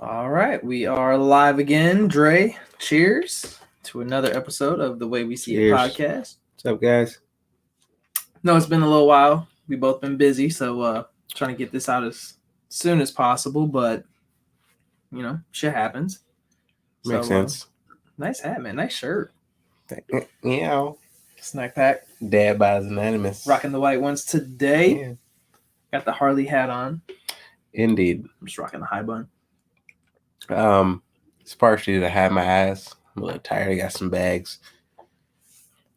All right, we are live again. Dre, cheers to another episode of the Way We See It Cheers. podcast. What's up, guys? No, it's been a little while. We both been busy, so trying to get this out as soon as possible. But shit happens. Makes sense. Nice hat, man. Nice shirt. Yeah. Snack pack. Dad buys Anonymous. Rocking the white ones today. Yeah. Got the Harley hat on. Indeed. I'm just rocking the high bun. It's partially to hide my eyes. I'm a little tired. I got some bags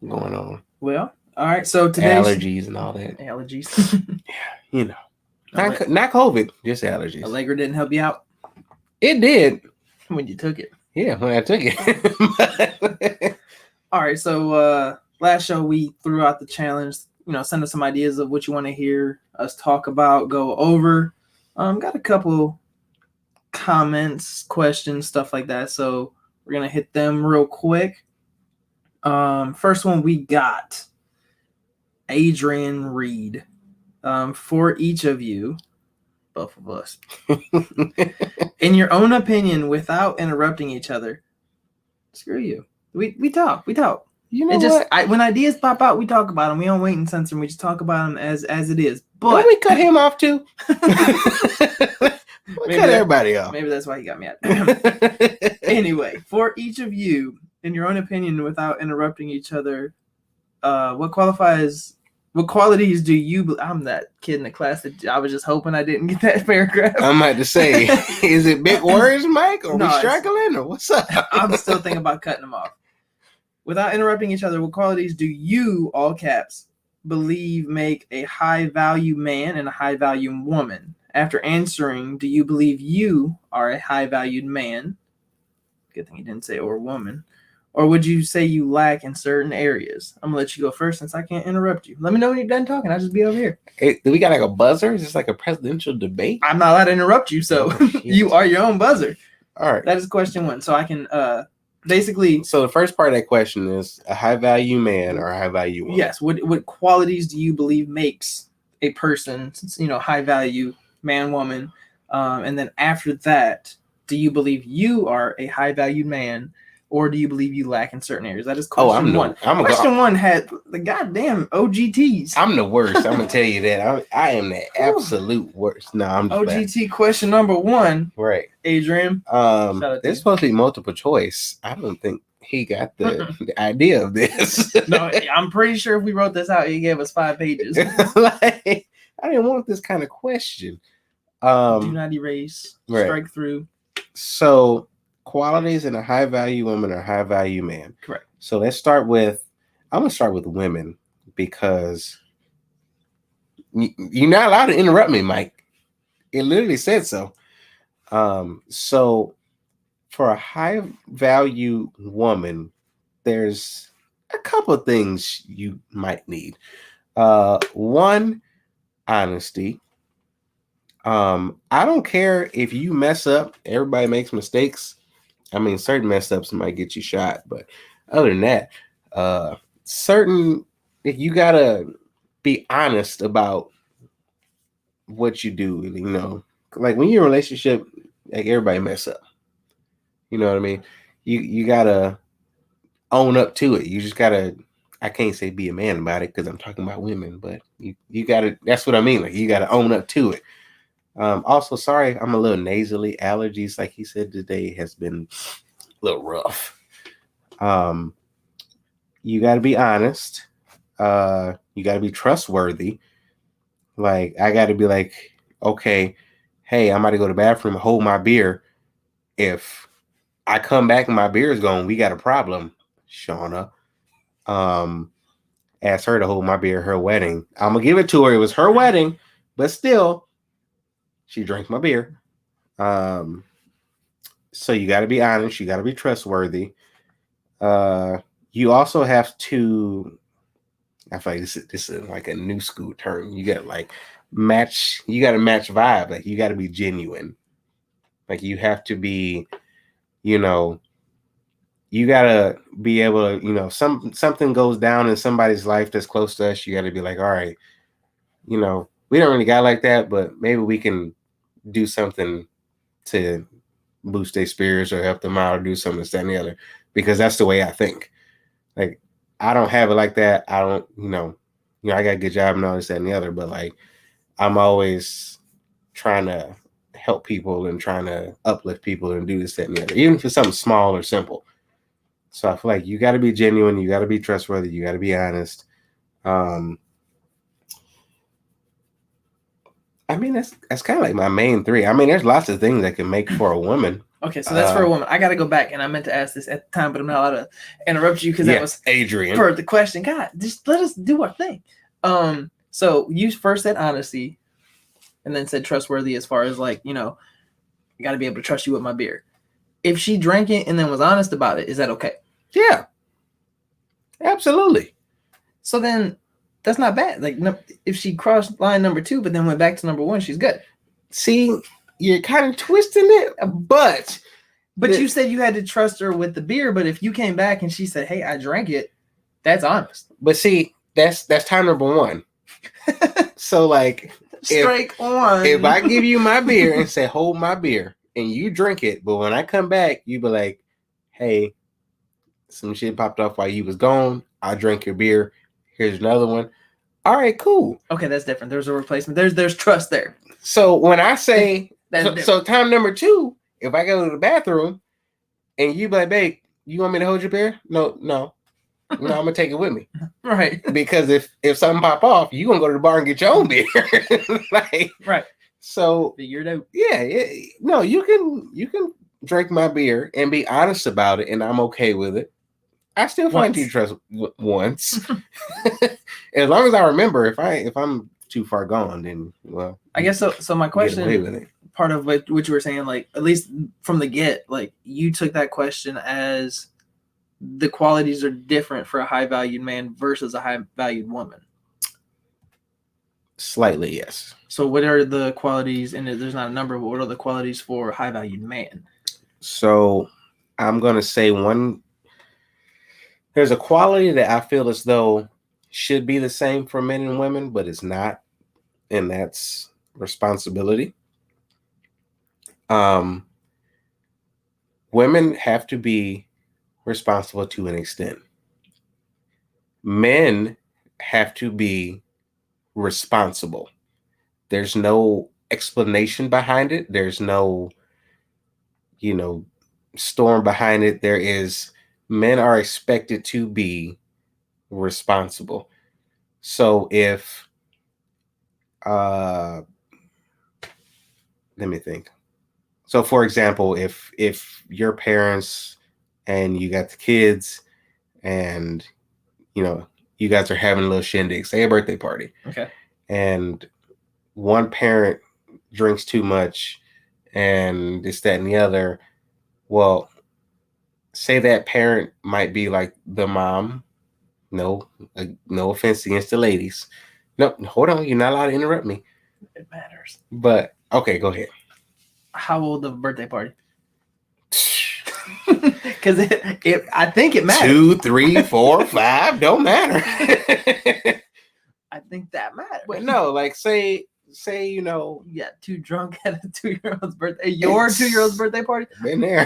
going on. Well, all right. So today allergies and all that. Allergies. Yeah, not COVID, just allergies. Allegra didn't help you out. It did when you took it. Yeah, when I took it. All right. So last show we threw out the challenge. Send us some ideas of what you want to hear us talk about, go over. Got a couple comments, questions, stuff like that. So we're gonna hit them real quick. First one we got Adrian Reed. For each of you, both of us, in your own opinion, without interrupting each other. Screw you. We talk. You know what? When ideas pop out, we talk about them. We don't wait and censor them. We just talk about them as it is. But don't we cut him off too? We cut everybody off. Maybe that's why he got me at. Anyway, for each of you, in your own opinion, without interrupting each other, what qualities do you? I'm that kid in the class that I was just hoping I didn't get that paragraph. I'm about to say, is it big words, Mike? Or we struggling, or what's up? I'm still thinking about cutting them off. Without interrupting each other, what qualities do you, all caps, believe make a high-value man and a high-value woman? After answering, do you believe you are a high-valued man? Good thing you didn't say or woman. Or would you say you lack in certain areas? I'm going to let you go first since I can't interrupt you. Let me know when you're done talking. I'll just be over here. Hey, do we got like a buzzer? Is this like a presidential debate? I'm not allowed to interrupt you, so you are your own buzzer. All right. That is question one. So I can basically... So the first part of that question is a high-value man or a high-value woman? Yes. What qualities do you believe makes a person, high-value man, woman? And then after that, do you believe you are a high-valued man? Or do you believe you lack in certain areas? That is question one. Question one had the goddamn OGTs. I'm the worst. I'm gonna tell you that. I am the absolute worst. No, I'm just OGT bad. Question number one. Right, Adrian. There's supposed to be multiple choice. I don't think he got the idea of this. No, I'm pretty sure if we wrote this out, he gave us 5 pages. I didn't want this kind of question. Do not erase. Right. Strike through. So. Qualities in a high-value woman or high-value man. Correct. So I'm going to start with women because you're not allowed to interrupt me, Mike. It literally said so. So for a high-value woman, there's a couple of things you might need. One, honesty. I don't care if you mess up. Everybody makes mistakes. I mean, certain mess ups might get you shot, but other than that, you gotta be honest about what you do. Like when you're in a relationship, like everybody mess up. You know what I mean? You gotta own up to it. You just gotta. I can't say be a man about it because I'm talking about women, but you gotta. That's what I mean. Like you gotta own up to it. Also, sorry, I'm a little nasally. Allergies, like he said today, has been a little rough. You got to be honest. You got to be trustworthy. Like, I got to be like, okay, hey, I'm about to go to the bathroom, hold my beer. If I come back and my beer is gone, we got a problem, Shauna. Asked her to hold my beer at her wedding. I'm going to give it to her. It was her wedding, but still, she drank my beer. So you got to be honest. You got to be trustworthy. You also have to, I feel like this is like a new school term. You got to match vibe. Like you got to be genuine. Like you have to be, you got to be able to, something goes down in somebody's life that's close to us. You got to be like, all right, we don't really got like that, but maybe we can do something to boost their spirits or help them out or do something, this, that, and the other. Because that's the way I think. Like, I don't have it like that. I don't, I got a good job and all this, that, and the other. But like, I'm always trying to help people and trying to uplift people and do this, that, and the other, even if it's something small or simple. So I feel like you got to be genuine, you got to be trustworthy, you got to be honest. I mean, that's kind of like my main three. I mean, there's lots of things that can make for a woman. Okay, so that's for a woman. I got to go back, and I meant to ask this at the time, but I'm not allowed to interrupt you because that was Adrian for the question. God, just let us do our thing. So you first said honesty, and then said trustworthy as far as like, I got to be able to trust you with my beer. If she drank it and then was honest about it, is that okay? Yeah, absolutely. So then that's not bad. Like, if she crossed line number 2, but then went back to number 1, she's good. See, you're kind of twisting it, but you said you had to trust her with the beer. But if you came back and she said, "Hey, I drank it," that's honest. But see, that's time number 1. So like, strike one. If I give you my beer and say, "Hold my beer," and you drink it, but when I come back, you be like, "Hey, some shit popped off while you was gone. I drank your beer. Here's another one." All right, cool. Okay, that's different. There's a replacement. There's trust there. So when I say, so time number 2, if I go to the bathroom and you be like, "Babe, you want me to hold your beer?" No, I'm gonna take it with me. Right. Because if something pop off, you gonna go to the bar and get your own beer. Like, right. So figured out. Yeah. No, you can drink my beer and be honest about it, and I'm okay with it. I still find you trust once. As long as I remember. If I'm too far gone, then well, I guess so. So my question, get away with it. Part of what you were saying, like at least from the get, like you took that question as the qualities are different for a high valued man versus a high valued woman. Slightly, yes. So what are the qualities? And there's not a number, but what are the qualities for a high valued man? So I'm gonna say one. There's a quality that I feel as though should be the same for men and women, but it's not, and that's responsibility. Women have to be responsible to an extent. Men have to be responsible. There's no explanation behind it. There's no, storm behind it. There is, men are expected to be responsible. So if, let me think. So for example, if your parents and you got the kids and, you guys are having a little shindig, say a birthday party. Okay. And one parent drinks too much and this, that, and the other. Well, say that parent might be like the mom. No offense against the ladies. No, hold on. You're not allowed to interrupt me. It matters. But okay, go ahead. How old the birthday party? Because I think it matters. 2, 3, 4, 5 don't matter. I think that matters. But no, like say yeah, too drunk at a 2-year-old's birthday. Your 2-year-old's birthday party. Been there.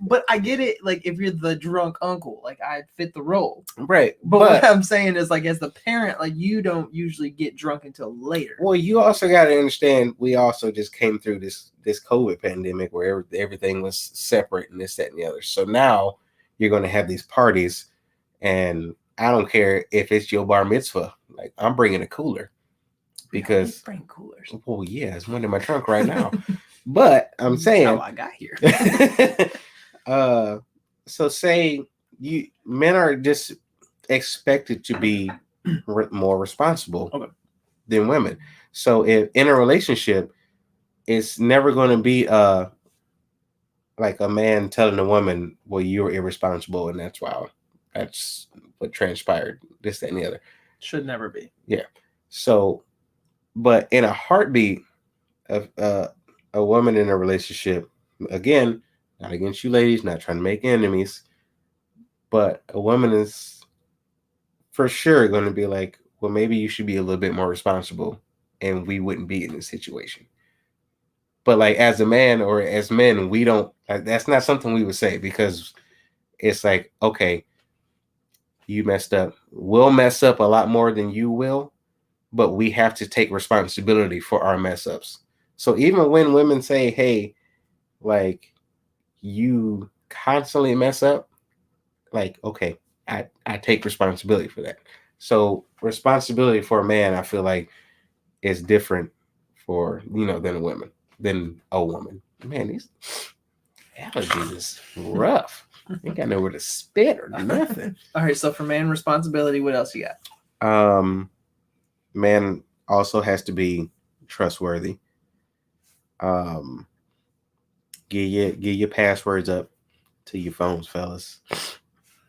But I get it. Like if you're the drunk uncle, like I fit the role. Right. But what I'm saying is, like, as the parent, like you don't usually get drunk until later. Well, you also got to understand, we also just came through this COVID pandemic where everything was separate and this, that, and the other. So now you're going to have these parties, and I don't care if it's your bar mitzvah. Like, I'm bringing a cooler because bring coolers. Well, yeah, it's one in my trunk right now. But I'm saying how I got here. So say men are just expected to be more responsible than women. So if in a relationship, it's never going to be like a man telling a woman, "Well, you're irresponsible, and that's what transpired." This, that, and the other. Should never be. Yeah. So, but in a heartbeat of a woman in a relationship, again, not against you ladies, not trying to make enemies, but a woman is for sure going to be like, well, maybe you should be a little bit more responsible and we wouldn't be in this situation. But like as a man or as men, we don't. That's not something we would say because it's like, okay, you messed up. We'll mess up a lot more than you will, but we have to take responsibility for our mess ups. So even when women say, "Hey, like you constantly mess up," like, okay, I take responsibility for that. So responsibility for a man, I feel like, is different for than a woman. Man, these allergies is rough. Ain't got nowhere to spit or nothing. All right, so for man responsibility, what else you got? Man also has to be trustworthy. Get your passwords up to your phones, fellas.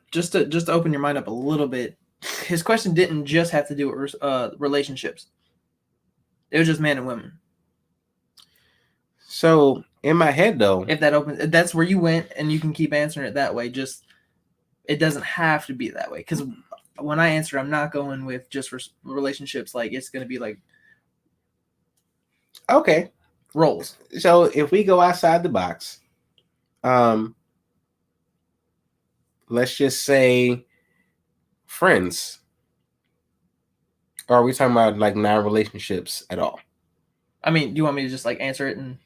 Just to open your mind up a little bit, his question didn't just have to do with relationships. It was just man and women. So in my head, though, if that opens, that's where you went, and you can keep answering it that way. Just it doesn't have to be that way, because when I answer, I'm not going with just relationships. Like it's going to be like okay, roles. So if we go outside the box, let's just say friends. Or are we talking about like non-relationships at all? I mean, do you want me to just like answer it and?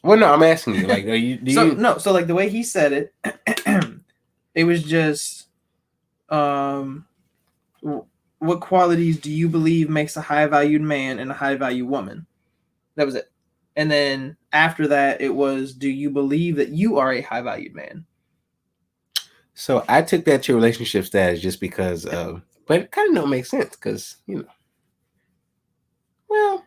Well, no, I'm asking you. Like, So like the way he said it, it was just, what qualities do you believe makes a high-valued man and a high-valued woman? That was it. And then after that, it was, do you believe that you are a high-valued man? So I took that to relationship status just because of, but it kind of don't make sense because well.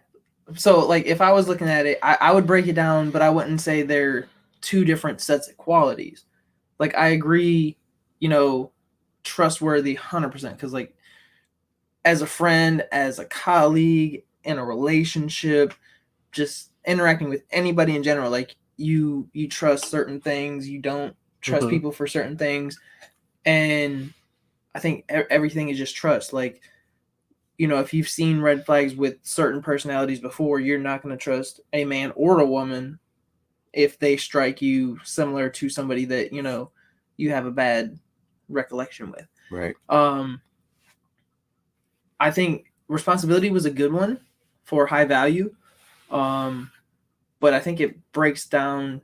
So like if I was looking at it, I would break it down, but I wouldn't say they're two different sets of qualities. Like I agree, trustworthy 100%, because like as a friend, as a colleague, in a relationship, just interacting with anybody in general, like you trust certain things, you don't trust people for certain things, and I think everything is just trust. Like, if you've seen red flags with certain personalities before, you're not going to trust a man or a woman if they strike you similar to somebody that you have a bad recollection with. Right. I think responsibility was a good one for high value, but I think it breaks down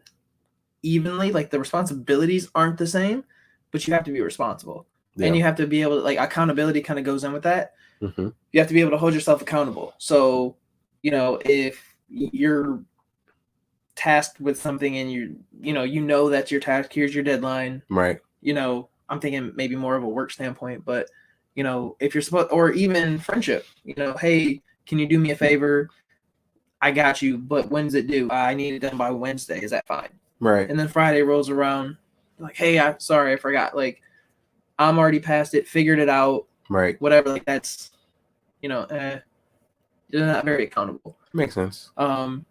evenly. Like the responsibilities aren't the same, but you have to be responsible, and you have to be able to, like, accountability kind of goes in with that. Mm-hmm. You have to be able to hold yourself accountable. So, if you're tasked with something and you that's your task, here's your deadline. Right. I'm thinking maybe more of a work standpoint, but if you're supposed, or even friendship, hey, can you do me a favor? I got you, but when's it due? I need it done by Wednesday. Is that fine? Right. And then Friday rolls around, like, hey, I'm sorry, I forgot. Like, I'm already past it, figured it out. Right. Whatever. Like that's, you're not very accountable. Makes sense. So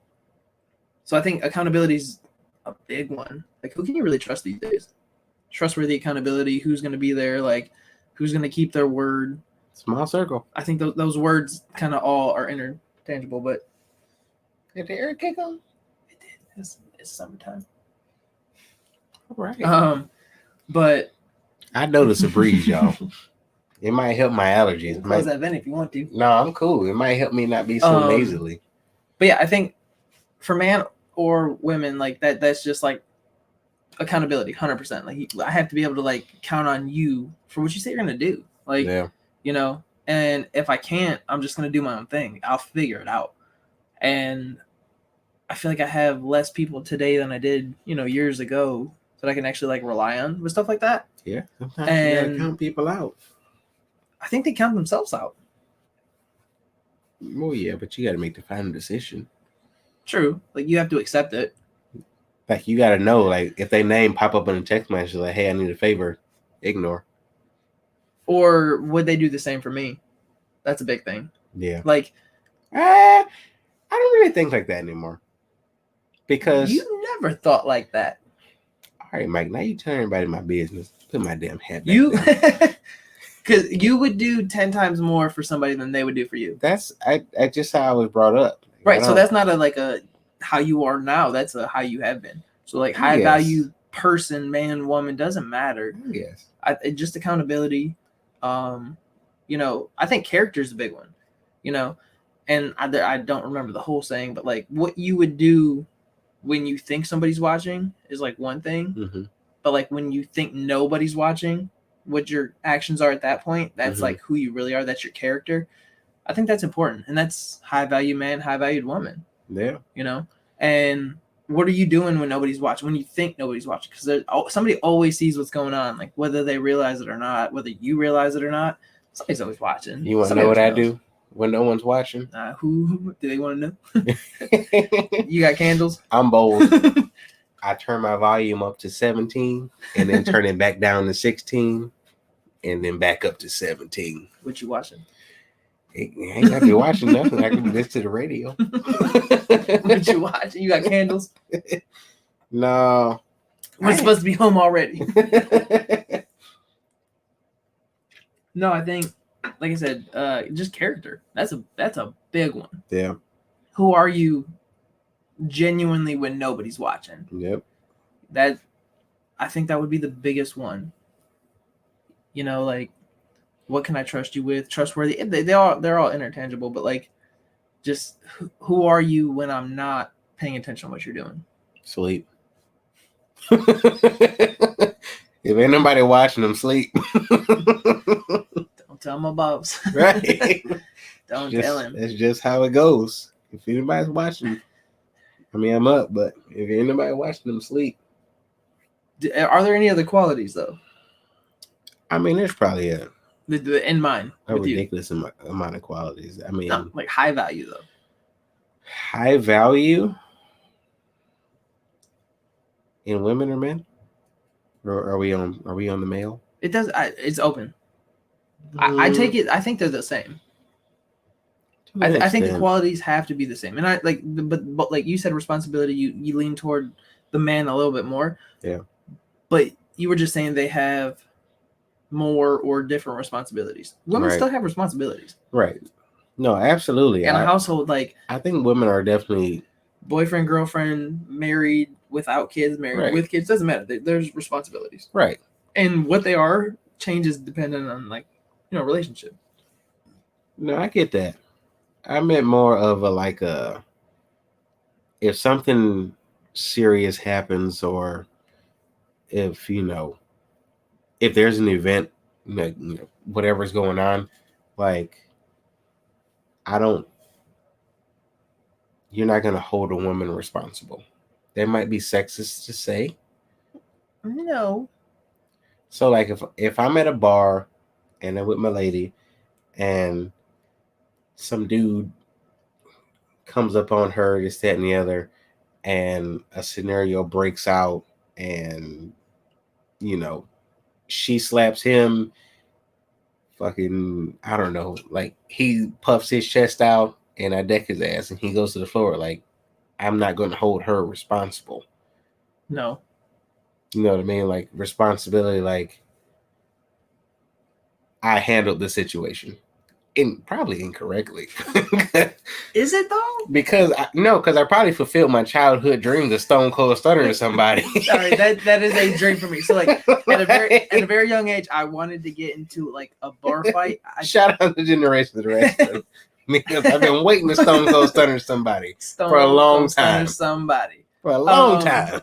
I think accountability is a big one. Like, who can you really trust these days? Trustworthy accountability. Who's going to be there? Like, who's going to keep their word? Small circle. I think those words kind of all are interchangeable. But did the air kick on? It did. It's summertime. All right. But I notice a breeze, y'all. It might help my allergies. Close that vent if you want to. No, I'm cool. It might help me not be so nasally. But yeah, I think for man or women, like that's just like accountability, 100%. Like I have to be able to like count on you for what you say you're gonna do. Like, and if I can't, I'm just gonna do my own thing. I'll figure it out. And I feel like I have less people today than I did, years ago that I can actually like rely on with stuff like that. Yeah, sometimes you gotta count people out. I think they count themselves out. Well, yeah, but you got to make the final decision. True. Like, you have to accept it. Like, you got to know, like, if their name pop up in a text message, like, hey, I need a favor, ignore. Or would they do the same for me? That's a big thing. Yeah. Like, I don't really think like that anymore. Because you never thought like that. All right, Mike, now you telling everybody my business. Put my damn hat back down. Because you would do 10 times more for somebody than they would do for you. That's just how I was brought up. Right. So that's not a how you are now. That's how you have been. So like high value person, man, woman, doesn't matter. Yes. Just accountability. You know, I think character is a big one. You know, and I don't remember the whole saying, but like what you would do when you think somebody's watching is like one thing, Mm-hmm. but like when you think nobody's watching, what your actions are at that point, that's like who you really are. That's your character. I think that's important, and that's high value man, high valued woman. Yeah. You know, and what are you doing when nobody's watching? When you think nobody's watching, because somebody always sees what's going on, like whether they realize it or not, whether you realize it or not. Somebody's always watching. You want to know what I do when no one's watching? Who do they want to know? You got candles? I'm bold. I turn my volume up to 17 and then turn it back down to 16 and then back up to 17. What you watching? I ain't got to be watching nothing. I can listen to the radio. What you watching? You got candles? No. We're supposed to be home already. No, I think, like I said, just character. That's a big one. Yeah. Who are you genuinely when nobody's watching? Yep. I think that would be the biggest one. You know, like, what can I trust you with? Trustworthy. They're all interchangeable, but like, just who are you when I'm not paying attention to what you're doing? Sleep. If ain't nobody watching them, sleep. Don't tell my boss. Right. Don't tell him. That's just how it goes. If anybody's watching, I mean, I'm up, but if ain't nobody watching them, sleep. Are there any other qualities though? I mean, there's probably in mind a ridiculous amount of qualities. I mean, no, like high value though. High value in women or men? Or are we on the male? It does. It's open. I take it. I think they're the same. I think the qualities have to be the same. And I like, but like you said, responsibility. You lean toward the man a little bit more. Yeah. But you were just saying they have more or different responsibilities. Women still have responsibilities. Right. No, absolutely. And a household, like, I think women are definitely boyfriend, girlfriend, married, without kids, married with kids, doesn't matter. There's responsibilities. Right. And what they are changes depending on, like, you know, relationship. No, I get that. I meant more of if something serious happens, or if, you know, if there's an event, like, you know, whatever's going on, like, you're not going to hold a woman responsible. That might be sexist to say. No. So, like, if I'm at a bar and I'm with my lady and some dude comes up on her, this, that, and the other, and a scenario breaks out and, you know, she slaps him, fucking, I don't know, like, he puffs his chest out and I deck his ass and he goes to the floor, like, I'm not going to hold her responsible. No. You know what I mean? Like, responsibility, like, I handled the situation. Probably incorrectly. Is it though? Because I probably fulfilled my childhood dreams of Stone Cold Stunner to somebody. Sorry, that is a dream for me. So like at a very young age, I wanted to get into like a bar fight. Shout out to Generations of the Wrestling. Because I've been waiting to Stone Cold Stunner somebody for a long time. For a long time.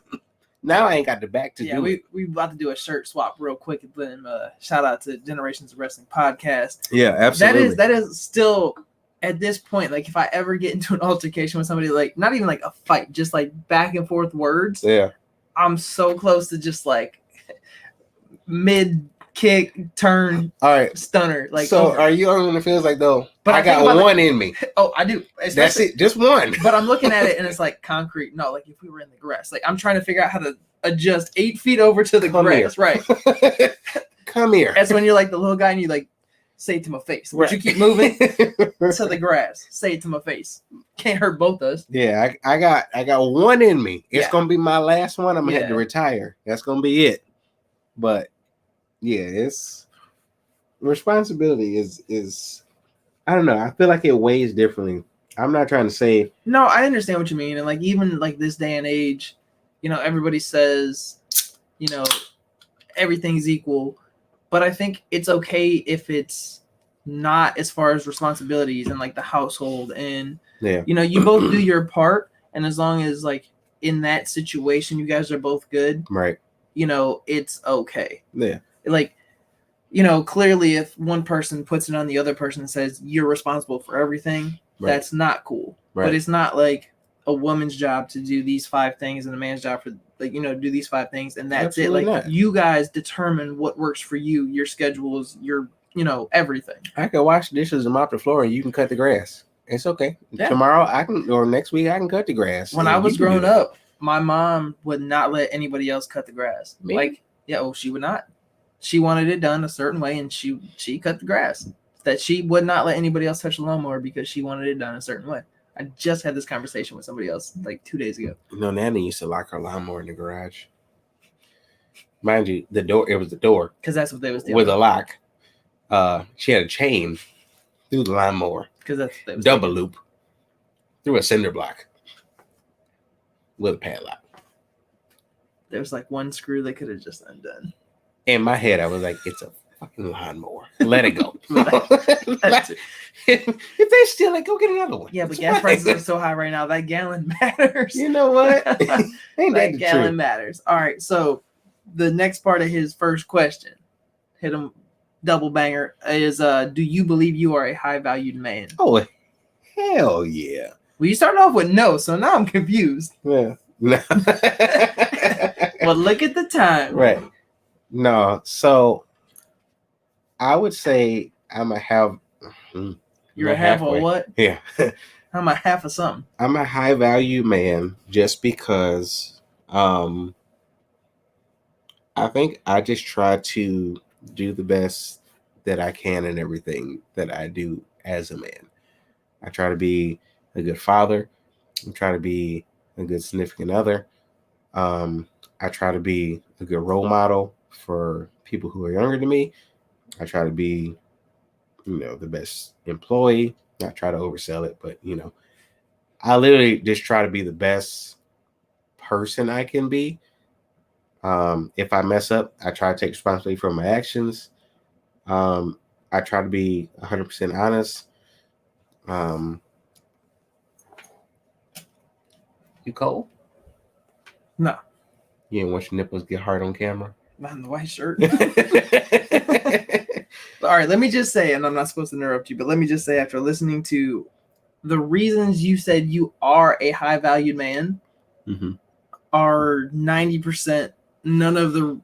Now I ain't got the back to do it. We about to do a shirt swap real quick, and then shout out to Generations of Wrestling podcast. Yeah, absolutely. That is still at this point, like if I ever get into an altercation with somebody, like not even like a fight, just like back and forth words. Yeah, I'm so close to just like mid kick turn. All right, stunner. Like, so are you on when it feels like though? But I got one in me. Oh, I do. That's it, just one. But I'm looking at it and it's like concrete. No, like if we were in the grass, like I'm trying to figure out how to adjust 8 feet over to the grass. Right. Come here. That's when you're like the little guy and you like say it to my face. But you keep moving to the grass. Say it to my face. Can't hurt both of us. Yeah, I got one in me. It's gonna be my last one. I'm gonna have to retire. That's gonna be it. But yeah, it's responsibility is I don't know. I feel like it weighs differently I'm not trying to say. No, I understand what you mean. And like, even like this day and age, everybody says, everything's equal. But I think it's okay if it's not, as far as responsibilities and like the household. And, you both do your part. And as long as like in that situation, you guys are both good. Right. It's okay. Yeah. Like, clearly if one person puts it on the other person and says you're responsible for everything, that's not cool. Right. But it's not like a woman's job to do these 5 things and a man's job for like, do these 5 things and that's Absolutely it. Like not. You guys determine what works for you, your schedules, your, everything. I can wash dishes and mop the floor and you can cut the grass. It's okay. Yeah. Tomorrow or next week I can cut the grass. When I was growing up, my mom would not let anybody else cut the grass. Me? Like, she would not. She wanted it done a certain way, and she cut the grass. That she would not let anybody else touch the lawnmower because she wanted it done a certain way. I just had this conversation with somebody else like 2 days ago. Nanny used to lock her lawnmower in the garage. Mind you, it was the door. Because that's what they was doing. With a lock. She had a chain through the lawnmower. Because that's what they was double loop. Through a cinder block. With a padlock. There was like one screw they could have just undone. In my head, I was like, it's a fucking lawnmower. Let it go. If they steal it, go get another one. Yeah, but gas prices are so high right now. That gallon matters. You know what? Ain't that gallon matters. All right, so the next part of his first question, hit him double banger, is do you believe you are a high-valued man? Oh, hell yeah. Well, you started off with no, so now I'm confused. Yeah. Well, look at the time. Right. No, so I would say I'm a half. You're a half of what? Yeah. I'm a half of something. I'm a high value man just because I think I just try to do the best that I can in everything that I do as a man. I try to be a good father. I try to be a good significant other. I try to be a good role model for people who are younger than me. I try to be, the best employee. Not try to oversell it, but, I literally just try to be the best person I can be. If I mess up, I try to take responsibility for my actions. I try to be 100% honest. You cold? No. You didn't want your nipples get hard on camera? Not in the white shirt. All right, let me just say, and I'm not supposed to interrupt you, but let me just say, after listening to the reasons you said you are a high-valued man, are 90% none of the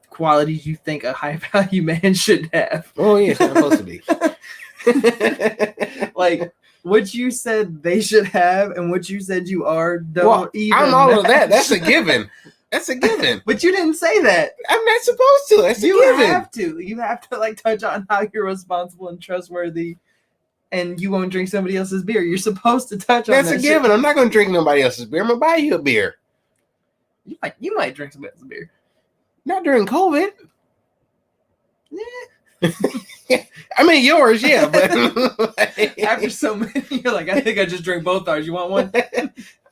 qualities you think a high-value man should have. Oh, yeah, it's not supposed to be. Like, what you said they should have and what you said you are don't even I'm all match. of that. That's a given. That's a given. But you didn't say that. I'm not supposed to. That's a given. You have to touch on how you're responsible and trustworthy, and you won't drink somebody else's beer. You're supposed to touch on that. That's a given. I'm not going to drink nobody else's beer. I'm going to buy you a beer. You might drink somebody else's beer. Not during COVID. Yeah. I mean yours, yeah, but after so many, you're like, I think I just drank both ours. You want one?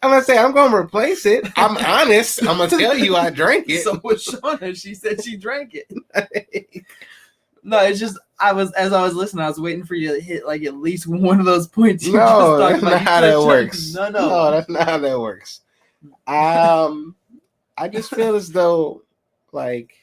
I'm gonna say I'm gonna replace it. I'm honest. I'm gonna tell you I drank it. So was Shauna. She said she drank it. No, it's just as I was listening, I was waiting for you to hit like at least one of those points. You no, that's not how that works. No, that's not how that works. I just feel as though like.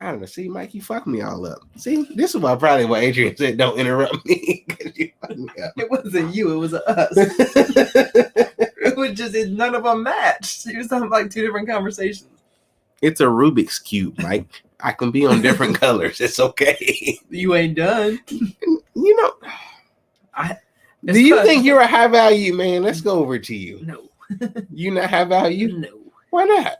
I don't know. See, Mike, you fucked me all up. See, this is probably why Adrian said, "Don't interrupt me." You fucked me up. It wasn't you. It was us. It was just none of them matched. You was talking like 2 different conversations. It's a Rubik's cube, Mike. I can be on different colors. It's okay. You ain't done. Do you think you're a high value man? Let's go over to you. No. You not high value? No. Why not?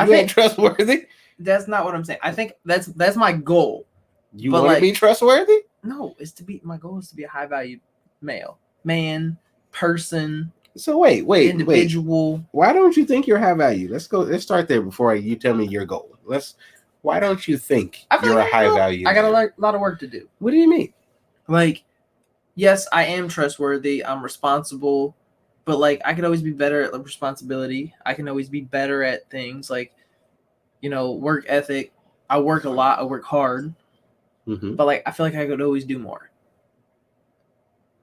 You ain't trustworthy. That's not what I'm saying. I think that's my goal. You want to be trustworthy? No, my goal is to be a high value man, person. So wait, individual. Why don't you think you're high value? Let's start there before you tell me your goal. Why don't you think you're a high value? I got a lot of work to do. What do you mean? Like, yes, I am trustworthy. I'm responsible, but like I could always be better at responsibility. I can always be better at things like, work ethic. I work a lot. I work hard, but like I feel like I could always do more.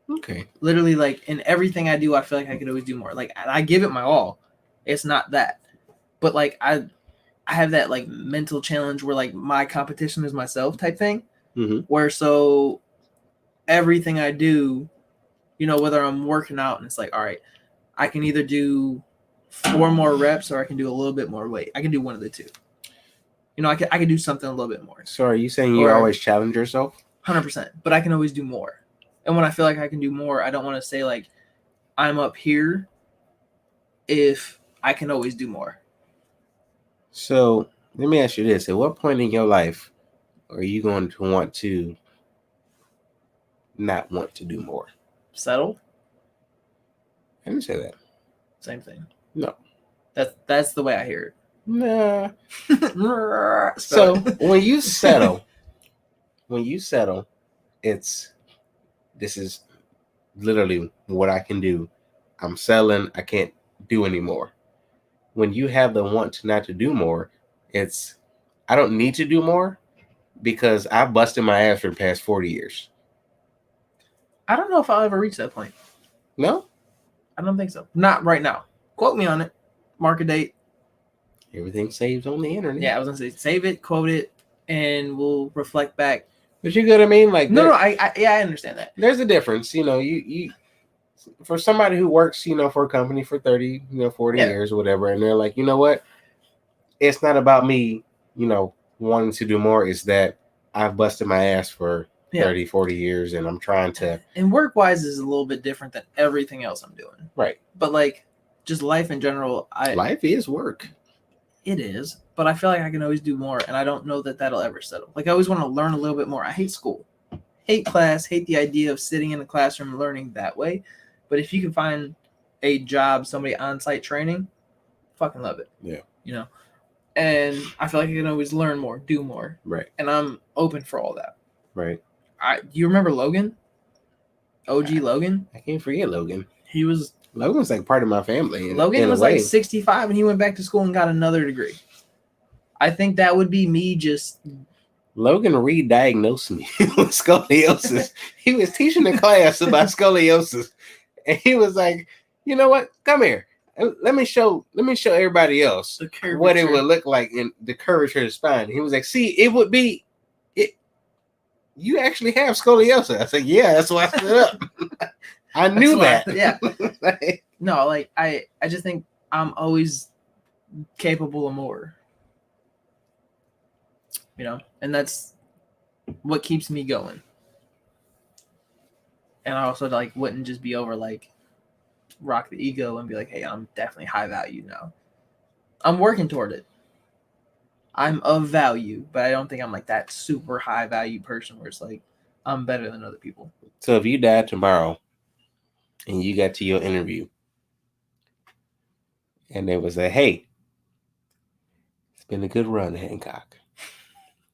Okay. Literally, like in everything I do, I feel like I could always do more. Like I give it my all. It's not that, but like I have that like mental challenge where like my competition is myself type thing. Where so everything I do, whether I'm working out and it's like, all right, I can either do 4 more reps or I can do a little bit more weight. I can do one of the two. I can do something a little bit more. So are you saying you always challenge yourself? 100%, but I can always do more. And when I feel like I can do more, I don't want to say like I'm up here if I can always do more. So let me ask you this. At what point in your life are you going to want to not want to do more? Settle? I didn't say that. Same thing. No. That's the way I hear it. Nah. So when you settle, this is literally what I can do. I'm selling. I can't do anymore. When you have the want to not to do more, it's I don't need to do more because I've busted my ass for the past 40 years. I don't know if I'll ever reach that point. No? I don't think so. Not right now. Quote me on it. Mark a date. Everything saves on the internet. Yeah, I was gonna say save it, quote it, and we'll reflect back. But you get what I mean? Like I understand that. There's a difference. You for somebody who works, for a company for 30, 40 years or whatever, and they're like, you know what? It's not about me, wanting to do more. It's that I've busted my ass for 30, 40 years and I'm trying to. And work-wise is a little bit different than everything else I'm doing. Right. But like just life in general, life is work. It is, but I feel like I can always do more, and I don't know that that'll ever settle. Like I always want to learn a little bit more. I hate school, hate class, hate the idea of sitting in a classroom and learning that way. But if you can find a job, somebody on-site training, fucking love it. Yeah. And I feel like I can always learn more, do more. Right. And I'm open for all that. Right. Do you remember Logan? OG Logan? I can't forget Logan. Logan's like part of my family. Logan was like 65 and he went back to school and got another degree. I think that would be me just... Logan re-diagnosed me with scoliosis. He was teaching a class about scoliosis. And he was like, you know what? Come here. Let me show everybody else what it would look like in the curvature of the spine. He was like, see, it would be it. You actually have scoliosis. I said, yeah, that's why I stood up. I knew that. Yeah. No, like I just think I'm always capable of more. And that's what keeps me going. And I also like wouldn't just be over like rock the ego and be like, hey, I'm definitely high value now. I'm working toward it. I'm of value, but I don't think I'm like that super high value person where it's like I'm better than other people. So if you died tomorrow and you got to your interview and they was like, hey, it's been a good run, Hancock.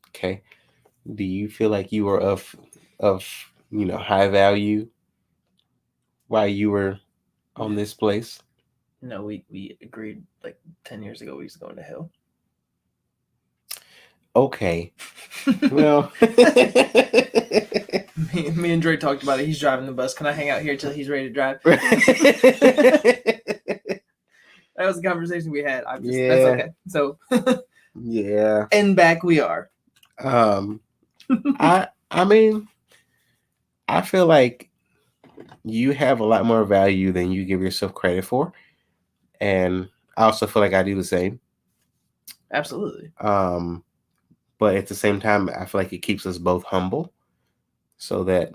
Okay. Do you feel like you were of high value while you were on this place? No, we agreed like 10 years ago we used to go into hell. Okay. Well, me and Dre talked about it. He's driving the bus. Can I hang out here till he's ready to drive? That was the conversation we had. That's okay. So yeah. And back we are. I mean, I feel like you have a lot more value than you give yourself credit for. And I also feel like I do the same. Absolutely. But at the same time, I feel like it keeps us both humble so that,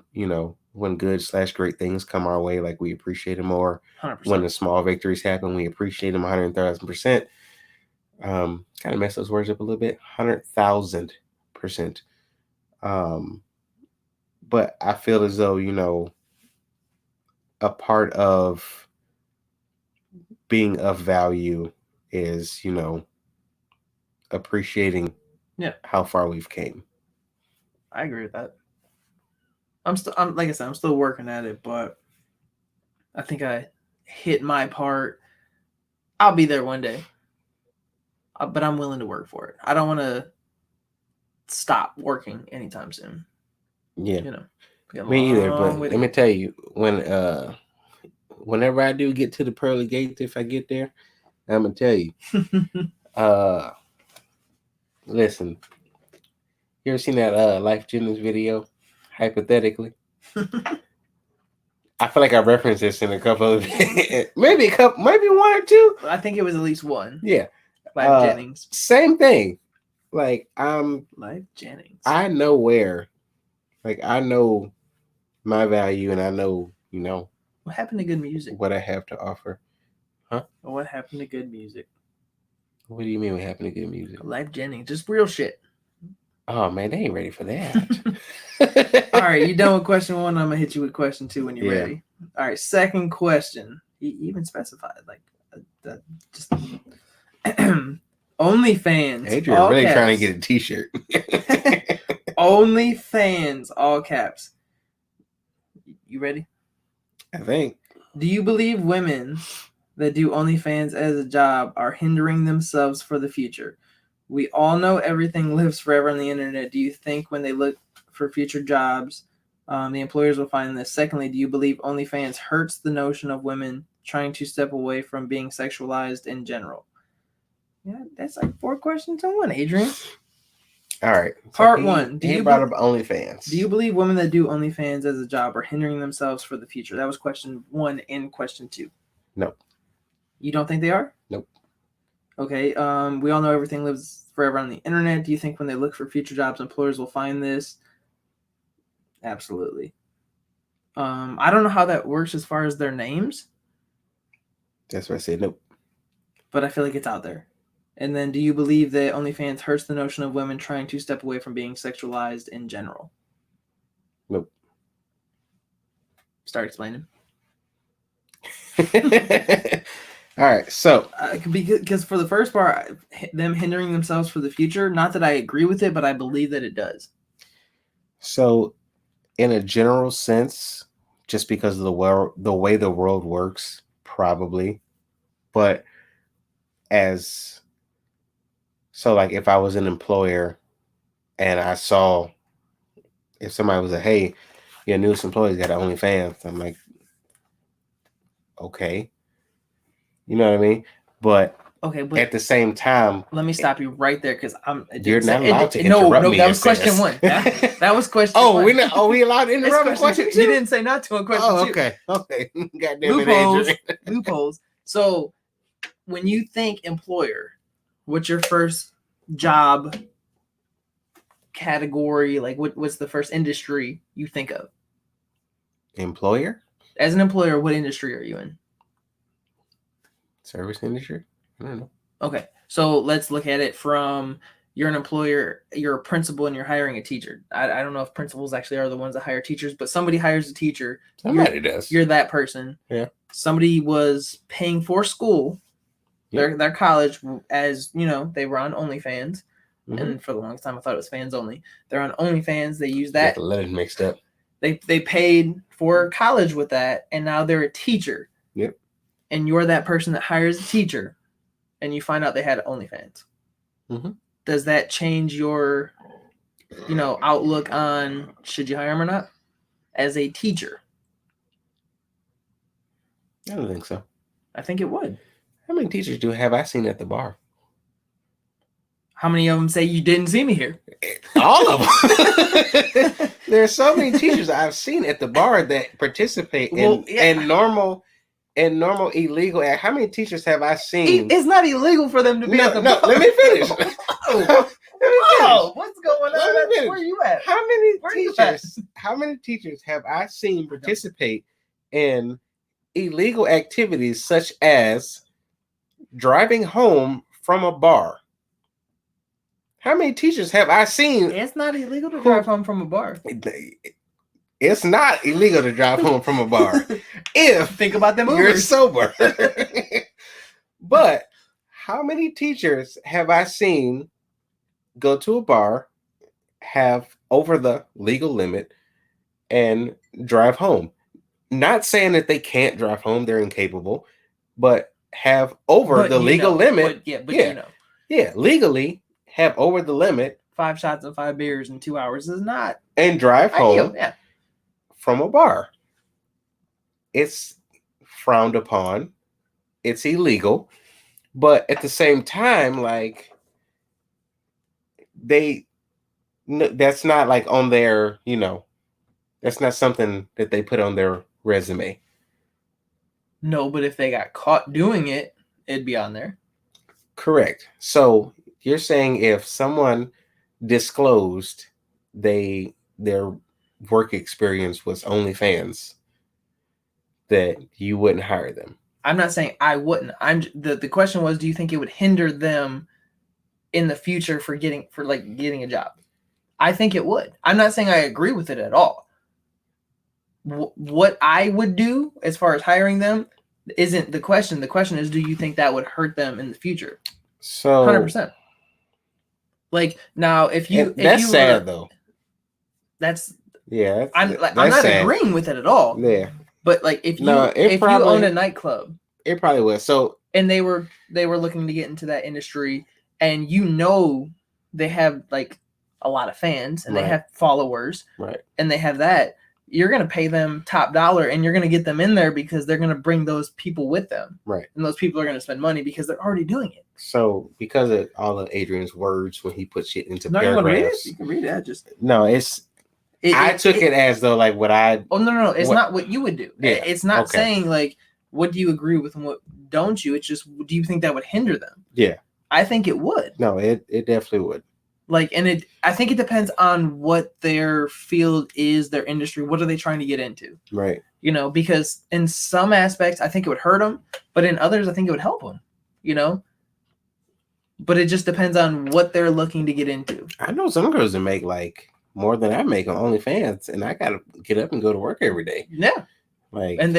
when good/great things come our way, like we appreciate them more. 100%. When the small victories happen, we appreciate them 100,000%. Kind of mess those words up a little bit. 100,000%. But I feel as though, a part of being of value is, appreciating how far we've came. I agree with that. I'm like I said, I'm still working at it, but I think I hit my part. I'll be there one day, but I'm willing to work for it. I don't want to stop working anytime soon. Yeah, You know, we got a me either. long But way to let me go. tell you, whenever I do get to the pearly gates, if I get there, I'm gonna tell you. Listen, you ever seen that Life Jennings video? Hypothetically, I feel like I referenced this in a couple of maybe one or two. I think it was at least one. Yeah, Life Jennings. same thing. Like Life Jennings. I know where, like I know my value, and I know what happened to good music? what I have to offer. Huh? What happened to good music? What do you mean what happened to good music? Life Jennings, just real shit. Oh man, they ain't ready for that. All right, you done with question 1? I'm gonna hit you with question 2 when you're Yeah. ready. All right, second question. He even specified like just OnlyFans. Adrian all really caps. trying to get a T-shirt. OnlyFans, all caps. You ready? I think. Do you believe women that do OnlyFans as a job are hindering themselves for the future? We all know everything lives forever on the internet. Do you think when they look for future jobs, the employers will find this? Secondly, do you believe OnlyFans hurts the notion of women trying to step away from being sexualized in general? Yeah, that's like 4 questions in one, Adrian. All right. Part 1. He brought up OnlyFans. Do you believe women that do OnlyFans as a job are hindering themselves for the future? That was question 1 and question 2. No. You don't think they are? Nope. Okay. We all know everything lives forever on the internet. Do you think when they look for future jobs, employers will find this? Absolutely. I don't know how that works as far as their names. That's why I said nope. But I feel like it's out there. And then, do you believe that OnlyFans hurts the notion of women trying to step away from being sexualized in general? Nope. Start explaining. All right, so because for the first part, them hindering themselves for the future, not that I agree with it, but I believe that it does. So, in a general sense, just because of the way the world works, probably. But like if I was an employer and I saw if somebody was like, hey, your newest employee's got an OnlyFans, I'm like, okay. You know what I mean? But at the same time, let me stop you right there because you're not allowed to interrupt me. No, that was question 1. That was question 1. We allowed to interrupt question 2? You didn't say not to on question 2. Okay. Goddamn it, Andrew. Loopholes. So, when you think employer, what's your first job category? Like, what's the first industry you think of? Employer? As an employer, what industry are you in? Service industry? I don't know. Okay, so let's look at it from you're an employer, you're a principal, and you're hiring a teacher. I don't know if principals actually are the ones that hire teachers, but somebody hires a teacher. Somebody does. You're that person. Yeah. Somebody was paying for school, their college, as you know, they were on OnlyFans. Mm-hmm. And for the longest time, I thought it was fans only. They're on OnlyFans. They use that. Get the letters mixed up. They paid for college with that, and now they're a teacher. Yep. And you're that person that hires a teacher, and you find out they had OnlyFans. Mm-hmm. Does that change your, outlook on should you hire him or not as a teacher? I don't think so. I think it would. How many teachers have I seen at the bar? How many of them say you didn't see me here? All of them. There are so many teachers I've seen at the bar that participate in normal illegal act. How many teachers have I seen? It's not illegal for them to be at the bar. Let me finish. What's going on? Where you at? How many teachers have I seen participate in illegal activities such as driving home from a bar? How many teachers have I seen? It's not illegal to drive home from a bar. It's not illegal to drive home from a bar if think about them you're sober. But how many teachers have I seen go to a bar, have over the legal limit, and drive home. Not saying that they can't drive home, they're incapable, but have over the legal limit. Legally have over the limit. 5 shots and 5 beers in 2 hours is not. And drive home from a bar. It's frowned upon. It's illegal. But at the same time, like, that's not like on their, that's not something that they put on their resume. No, but if they got caught doing it, it'd be on there. Correct. So you're saying if someone disclosed their work experience was OnlyFans, that you wouldn't hire them? I'm not saying I wouldn't. The question was, do you think it would hinder them in the future for getting a job? I think it would. I'm not saying I agree with it at all. What I would do as far as hiring them isn't the question. The question is, do you think that would hurt them in the future? So 100%. Like, now, that's sad though. That's yeah. I'm not sad. agreeing with it at all. Yeah. But like, if you own a nightclub, it probably was. So, and they were looking to get into that industry, and they have like a lot of fans and they have followers, right? And they have that. You're gonna pay them top dollar, and you're gonna get them in there because they're gonna bring those people with them, right? And those people are gonna spend money because they're already doing it. So, because of all of Adrian's words when he put shit into paragraphs, you can read it. I took it as though like what I. Oh no! It's not what you would do. Yeah, it's not saying like what do you agree with and what don't you. It's just, do you think that would hinder them? Yeah, I think it would. No, it definitely would. Like, and I think it depends on what their field is, their industry. What are they trying to get into? Right. Because in some aspects, I think it would hurt them, but in others, I think it would help them. But it just depends on what they're looking to get into. I know some girls that make like more than I make on OnlyFans, and I gotta get up and go to work every day. Yeah. Like, and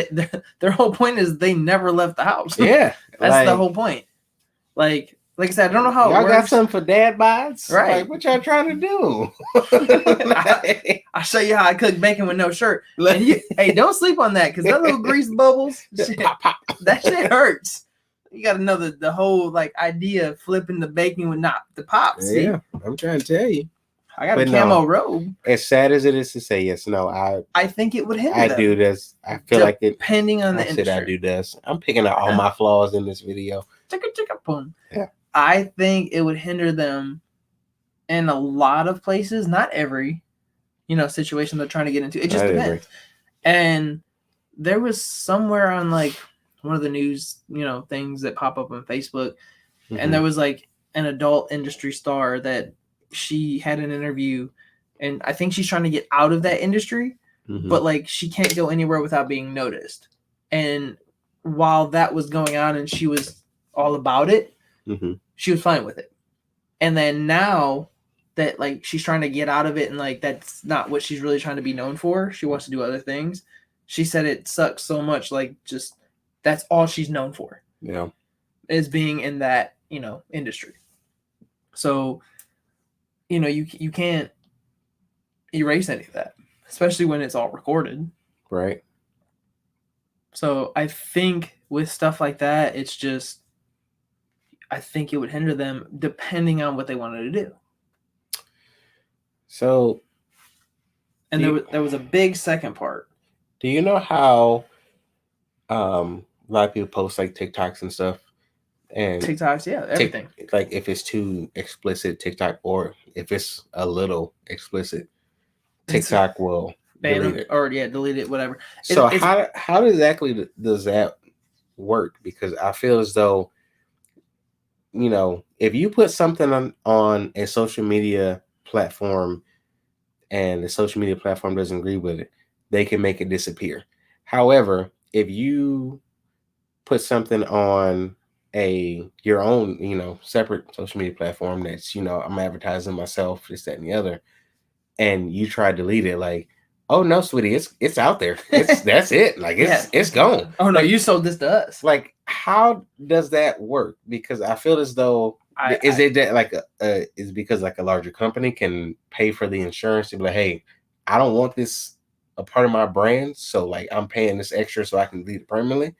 their whole point is they never left the house. Yeah. That's the whole point. Like I said, I don't know how y'all it works. Got something for dad bods? Right. Like, what y'all trying to do? I'll show you how I cook bacon with no shirt. And hey, don't sleep on that, because that little grease bubbles, pop, pop. That shit hurts. You got to know the whole like idea of flipping the bacon with not the pops. Yeah, I'm trying to tell you. I got a camo robe. As sad as it is to say, yes, no, I think it would hinder them. I do this. I feel like it. Depending on the industry. I do this. I'm picking out all my flaws in this video. Chicka boom. Yeah. I think it would hinder them in a lot of places. Not every, situation they're trying to get into. It just depends. And there was somewhere on like one of the news, things that pop up on Facebook, and there was like an adult industry star that she had an interview, and I think she's trying to get out of that industry, but like she can't go anywhere without being noticed. And while that was going on and she was all about it, she was fine with it. And then now that like she's trying to get out of it and like that's not what she's really trying to be known for, she wants to do other things. She said it sucks so much, like just that's all she's known for. Yeah. Is being in that, industry. So, you can't erase any of that, especially when it's all recorded. Right. So I think with stuff like that, it's just, I think it would hinder them depending on what they wanted to do. So, and there was a big second part. Do you know how a lot of people post like TikToks and stuff? And TikToks, yeah, everything. Like if it's too explicit TikTok, or if it's a little explicit, TikTok will delete it. Or delete it, whatever. So how exactly does that work? Because I feel as though, if you put something on a social media platform and the social media platform doesn't agree with it, they can make it disappear. However, if you put something on your own, separate social media platform that's, I'm advertising myself, this, that, and the other, and you try to delete it, like, oh no, sweetie, it's out there. That's it. Like it's gone. Oh no, you sold this to us. Like, how does that work? Because I feel as though is because like a larger company can pay for the insurance to be like, hey, I don't want this a part of my brand. So like I'm paying this extra so I can delete it permanently.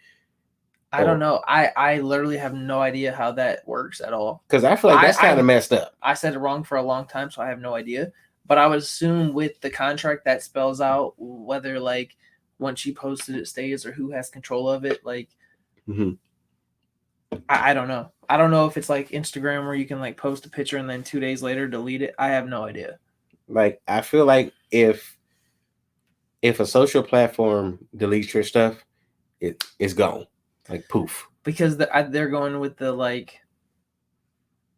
I don't know. I literally have no idea how that works at all. Because I feel like that's kind of messed up. I said it wrong for a long time, so I have no idea. But I would assume with the contract that spells out whether like once you posted it stays or who has control of it. Like, I don't know. I don't know if it's like Instagram where you can like post a picture and then 2 days later delete it. I have no idea. Like I feel like if a social platform deletes your stuff, it's gone. Like poof. Because they're going with the like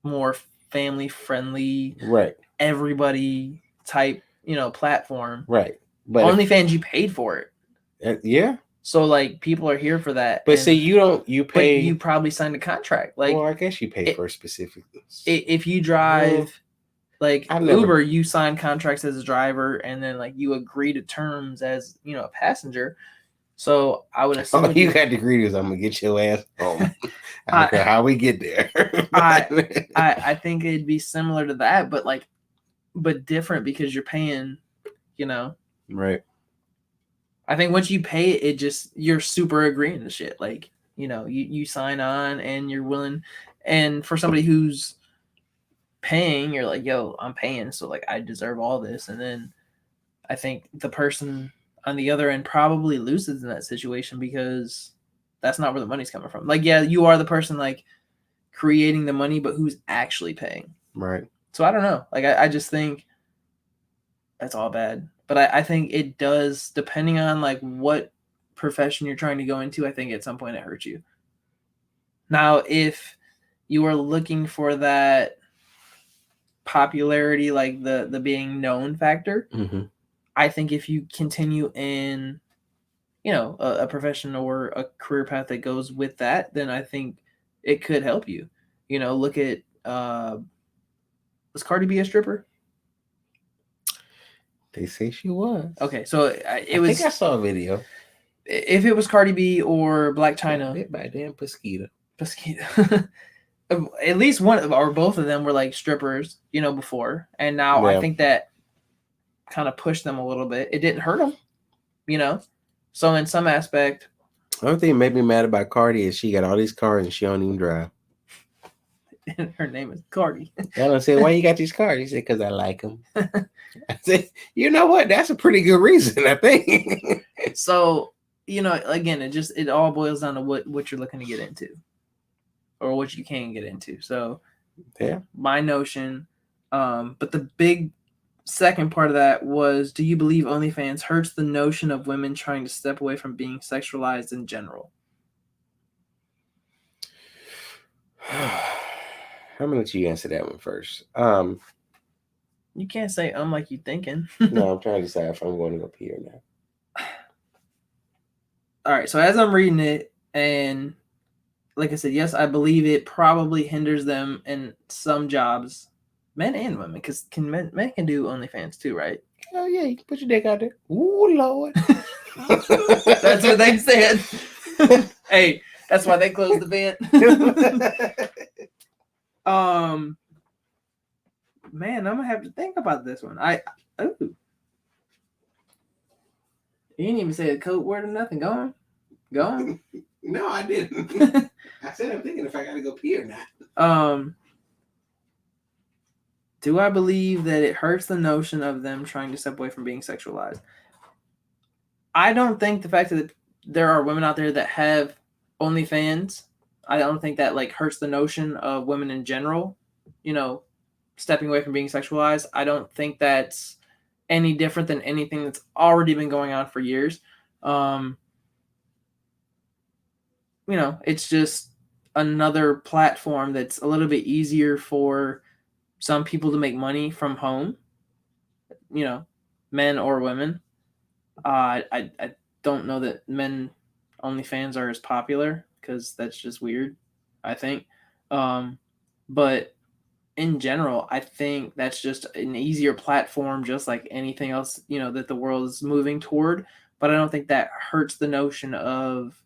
more family friendly, right? Everybody type, platform. Right. But OnlyFans, you paid for it. Yeah. So like people are here for that. But see, you pay. But you probably signed a contract. Like, well, I guess you pay for specific. If you drive. Like Uber, you sign contracts as a driver, and then like you agree to terms as a passenger. So I would assume you got to agree to I'm gonna get your ass home. I don't care how we get there. I think it'd be similar to that, but different because you're paying, Right. I think once you pay it, you're super agreeing to shit. Like you sign on and you're willing, and for somebody who's paying, you're like, yo, I'm paying, so like I deserve all this. And then I think the person on the other end probably loses in that situation because that's not where the money's coming from. Like, yeah, you are the person like creating the money, but who's actually paying? Right. So I don't know. Like I just think that's all bad. But I think it does, depending on like what profession you're trying to go into, I think at some point it hurts you. Now, if you are looking for that popularity, like the being known factor, I think if you continue in a profession or a career path that goes with that, then I think it could help you. Look at was Cardi B a stripper? They say she was. Okay, so I think I saw a video. If it was Cardi B or Black China, bit by damn Pesquita. At least one or both of them were like strippers, before, and now I think that kind of pushed them a little bit. It didn't hurt them, So in some aspect, the only thing that made me mad about Cardi is she got all these cars and she don't even drive. And her name is Cardi. I said, why you got these cars? He said, because I like them. I said, you know what? That's a pretty good reason, I think. So, again, it all boils down to what you're looking to get into. Or what you can get into. So, yeah, my notion. But the big second part of that was: do you believe OnlyFans hurts the notion of women trying to step away from being sexualized in general? I'm gonna let you answer that one first. You can't say like you thinking. No, I'm trying to decide if I'm going to go pee or not. All right. So as I'm reading it, and like I said, yes, I believe it probably hinders them in some jobs, men and women, because men can do OnlyFans too, right? Oh yeah, you can put your dick out there. Ooh Lord. That's what they said. Hey, that's why they closed the vent. Man, I'm gonna have to think about this one. You didn't even say a code word or nothing. Go on. No, I didn't. I said I'm thinking if I gotta go pee or not. Do I believe that it hurts the notion of them trying to step away from being sexualized? I don't think the fact that there are women out there that have OnlyFans, I don't think that like hurts the notion of women in general, stepping away from being sexualized. I don't think that's any different than anything that's already been going on for years. It's just another platform that's a little bit easier for some people to make money from home, men or women. I don't know that men OnlyFans are as popular because that's just weird, I think. But in general, I think that's just an easier platform, just like anything else, that the world is moving toward. But I don't think that hurts the notion of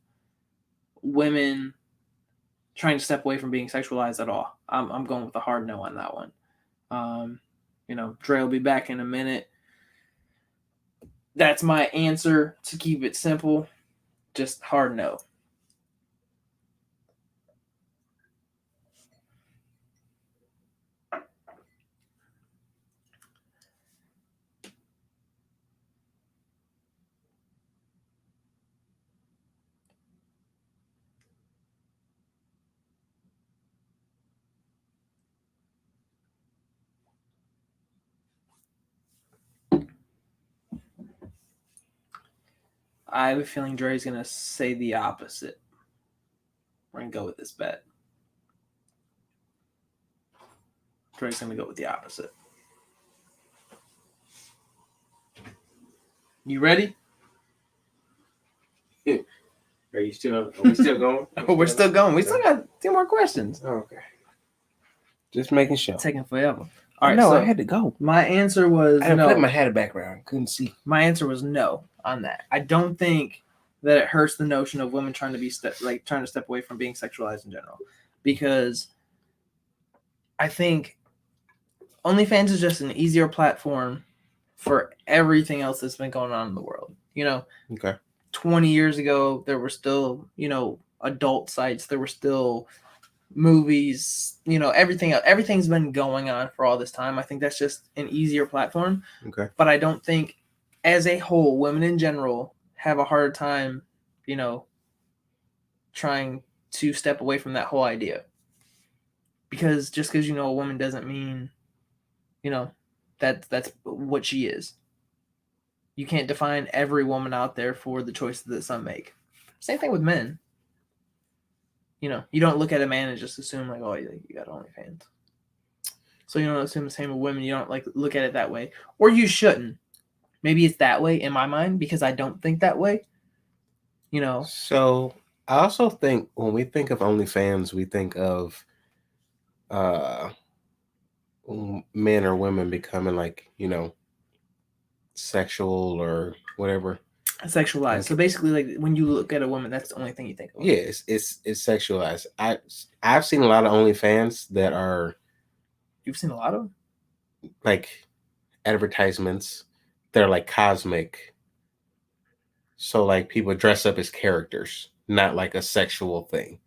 women trying to step away from being sexualized at all. I'm going with a hard no on that one. Dre will be back in a minute. That's my answer to keep it simple. Just hard no. I have a feeling Dre's going to say the opposite. We're going to go with this bet. Dre's going to go with the opposite. You ready? Are we still going? We're still going. We still got 2 more questions. Oh, okay. Just making sure. It's taking forever. All right, no, so I had to go. my answer was I no. put my hat background. Couldn't see. My answer was no on that. I don't think that it hurts the notion of women trying to be trying to step away from being sexualized in general, because I think OnlyFans is just an easier platform for everything else that's been going on in the world. Okay. 20 years ago, there were still, adult sites. There were still movies, everything's been going on for all this time. I think that's just an easier platform. Okay. But I don't think as a whole, women in general have a hard time, trying to step away from that whole idea. Because just because a woman doesn't mean, that's what she is. You can't define every woman out there for the choices that some make. Same thing with men. You don't look at a man and just assume like, oh, you got OnlyFans. So you don't assume the same with women. You don't look at it that way, or you shouldn't. Maybe it's that way in my mind because I don't think that way. So I also think when we think of OnlyFans, we think of men or women becoming like sexual or whatever. Sexualized. So basically, like when you look at a woman, that's the only thing you think of. Yeah, it's sexualized. I've seen a lot of OnlyFans that are. You've seen a lot of them? Like advertisements that are like cosmic. So like people dress up as characters, not like a sexual thing.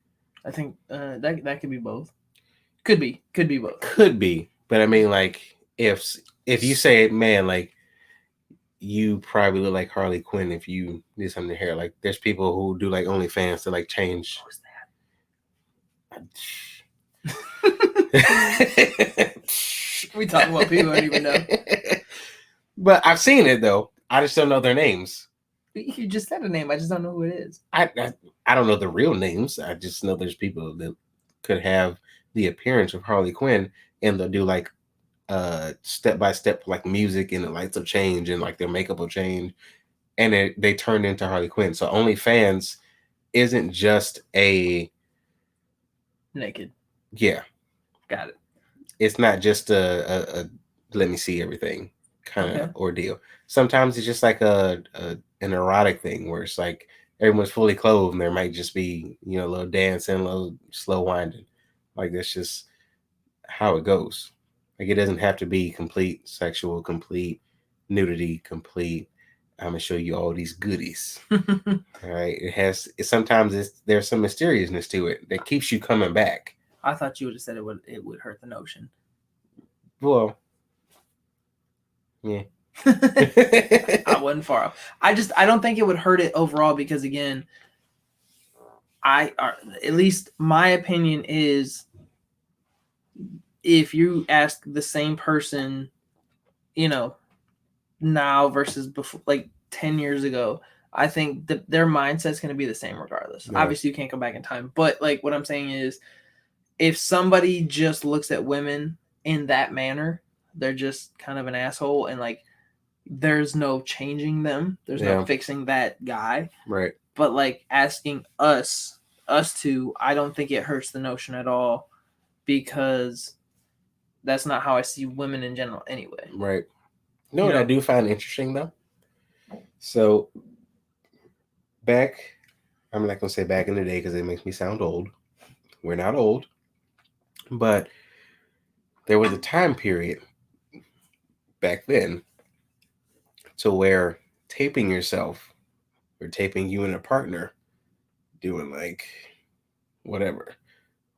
I think that could be both. Could be both. Could be, but I mean, like if you say, man, like you probably look like Harley Quinn if you did something to hair. Like there's people who do like OnlyFans to like change. Who's that? We talking about people I don't even know. But I've seen it though. I just don't know their names. You just said a name. I just don't know who it is. I don't know the real names. I just know there's people that could have the appearance of Harley Quinn, and they'll do like step by step like music, and the lights will change, and like their makeup will change, and they turn into Harley Quinn. So OnlyFans isn't just a naked. Yeah, got it. It's not just a let me see everything kind of ordeal. Sometimes it's just like an erotic thing where it's like everyone's fully clothed and there might just be a little dancing, a little slow winding. Like that's just how it goes. Like it doesn't have to be complete sexual, complete nudity, complete. I'm gonna show you all these goodies. All right, sometimes there's some mysteriousness to it that keeps you coming back. I thought you would have said it would hurt the notion. Well, yeah. I wasn't far off. I don't think it would hurt it overall because again, at least my opinion is, if you ask the same person, now versus before, like 10 years ago, I think their mindset's going to be the same regardless. Yeah. Obviously, you can't go back in time, but like what I'm saying is, if somebody just looks at women in that manner, they're just kind of an asshole, and like there's no changing them. There's no fixing that guy. Right. But like asking us two, I don't think it hurts the notion at all, because that's not how I see women in general anyway. Right. No, what I do find interesting though. So I'm not going to say back in the day because it makes me sound old. We're not old. But there was a time period back then to where taping yourself or taping you and a partner doing like whatever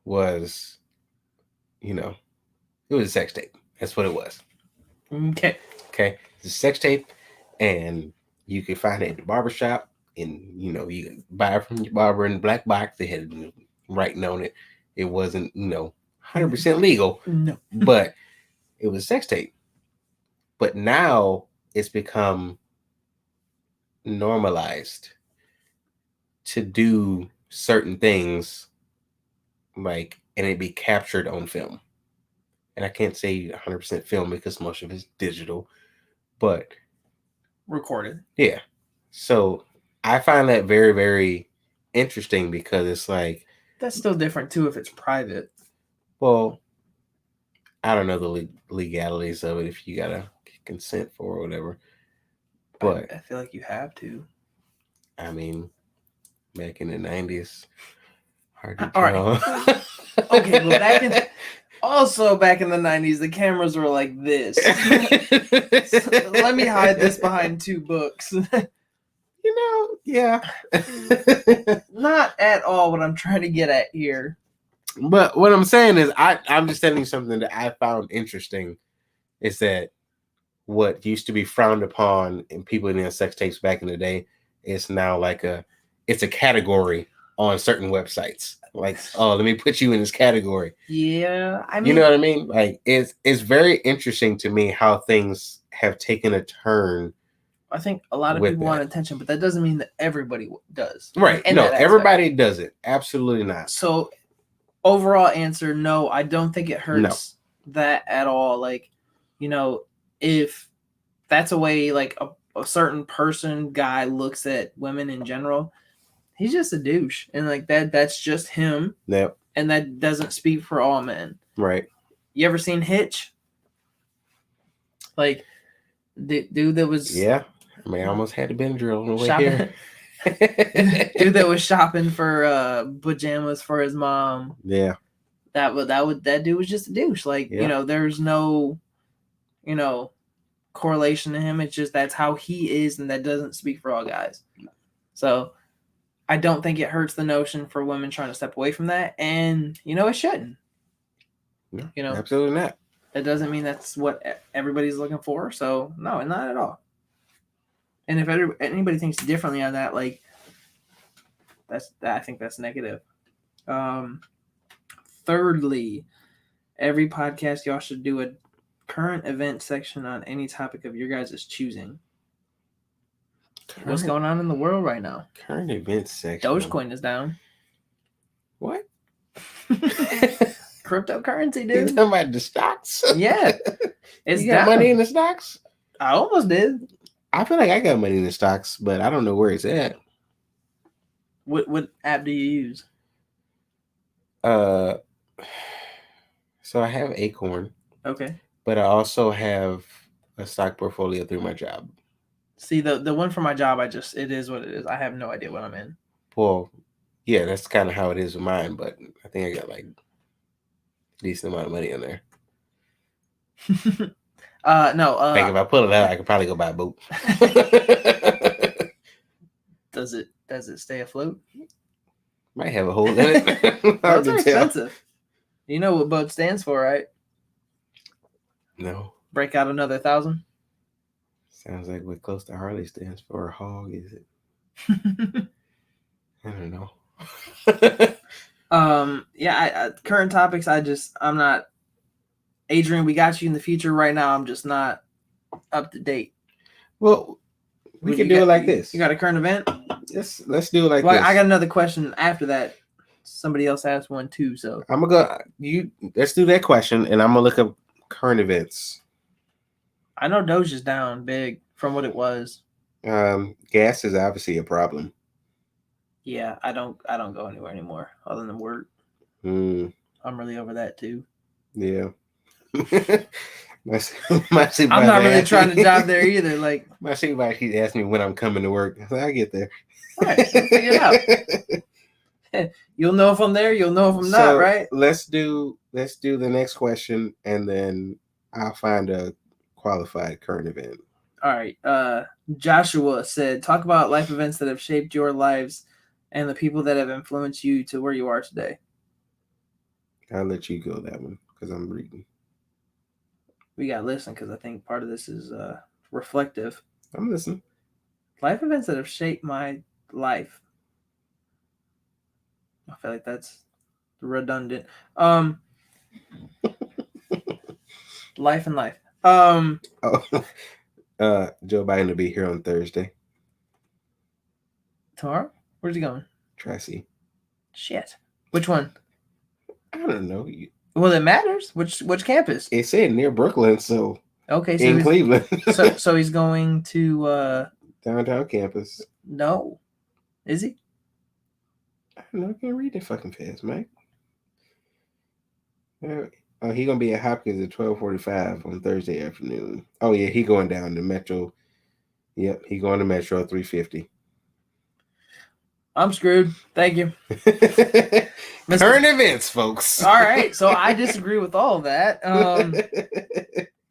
was, you know, it was a sex tape. That's what it was. Okay. Okay. It's a sex tape, and you could find it at the barbershop, and you know, you could buy it from your barber in the black box. They had writing on it. It wasn't, 100% legal, No. but it was a sex tape. But now it's become normalized to do certain things, like, and it be captured on film. And I can't say 100% film because most of it's digital, but recorded. Yeah. So I find that very, very interesting because it's like, that's still different too if it's private. Well, I don't know the legalities of it if you gotta get consent for or whatever. But I feel like you have to. I mean, back in the 90s, hard to tell. Right. Okay, but back in the 90s, the cameras were like this. So let me hide this behind 2 books. Yeah. Not at all what I'm trying to get at here. But what I'm saying is, I'm just telling you something that I found interesting, is that what used to be frowned upon in people in sex tapes back in the day is now like it's a category on certain websites. Like, oh, let me put you in this category. Yeah, I mean, you know what I mean? Like, it's very interesting to me how things have taken a turn. I think a lot of people want attention, but that doesn't mean that everybody does. Right. No, everybody doesn't. Absolutely not. So, overall answer, no, I don't think it hurts that at all. Like, if that's a way like a certain guy looks at women in general, he's just a douche. And like that's just him. Yep. And that doesn't speak for all men. Right. You ever seen Hitch? Like, the dude that was... Yeah. I mean, I almost had the Benadryl on the way here. Dude that was shopping for pajamas for his mom. Yeah. That dude was just a douche. Like, there's no, correlation to him. It's just that's how he is, and that doesn't speak for all guys. So I don't think it hurts the notion for women trying to step away from that, and it shouldn't. No, absolutely not. That doesn't mean that's what everybody's looking for. So no, not at all. And if anybody thinks differently on that, like, I think that's negative. Thirdly, every podcast y'all should do a current event section on any topic of your guys' choosing. What's going on in the world right now? Current event section. Dogecoin is down. What? Cryptocurrency, dude. You talking about the stocks? Yeah. You got money in the stocks? I almost did. I feel like I got money in the stocks, but I don't know where it's at. What app do you use? So I have Acorn. Okay. But I also have a stock portfolio through my job. See, the one for my job, it is what it is. I have no idea what I'm in. Well, yeah, that's kind of how it is with mine, but I think I got like a decent amount of money in there. No. I think if I pull it out, I could probably go buy a boat. Does it stay afloat? Might have a hole in it. Boats are expensive. You know what boat stands for, right? No. Break out another 1,000. Sounds like what close to Harley stands for. A hog, is it? I don't know. Yeah. Current topics. I'm not. Adrian, we got you in the future. Right now, I'm just not up to date. Well, we can do it like this. You got a current event? Yes. Let's do it like this. I got another question after that. Somebody else asked one too, so I'm gonna go. Let's do that question, and I'm gonna look up current events. I know Doge is down big from what it was. Gas is obviously a problem. Yeah, I don't go anywhere anymore other than work. I'm really over that too. Yeah. I'm not really trying to drive there either. Like, my supervisor, he asked me when I'm coming to work. I said, I get there. All right, figure it out. You'll know if I'm there. You'll know if I'm not. Right. Let's do the next question, and then I'll find a qualified current event. All right. Joshua said, talk about life events that have shaped your lives and the people that have influenced you to where you are today. I'll let you go that one because I'm reading. We got to listen because I think part of this is reflective. I'm listening. Life events that have shaped my life. I feel like that's redundant. Life and life. Oh, Joe Biden will be here on Thursday. Tomorrow? Where's he going? Tracy. Shit. Which one? I don't know. Well, it matters. Which campus? It said near Brooklyn, so okay, so in Cleveland. so he's going to downtown campus. No. Is he? I don't know. I can't read that fucking fast, Mike. Oh, he gonna be at Hopkins at 12:45 on Thursday afternoon. Oh yeah, he going down to Metro. Yep, he going to Metro 350. I'm screwed. Thank you. Current events, folks. All right, so I disagree with all of that.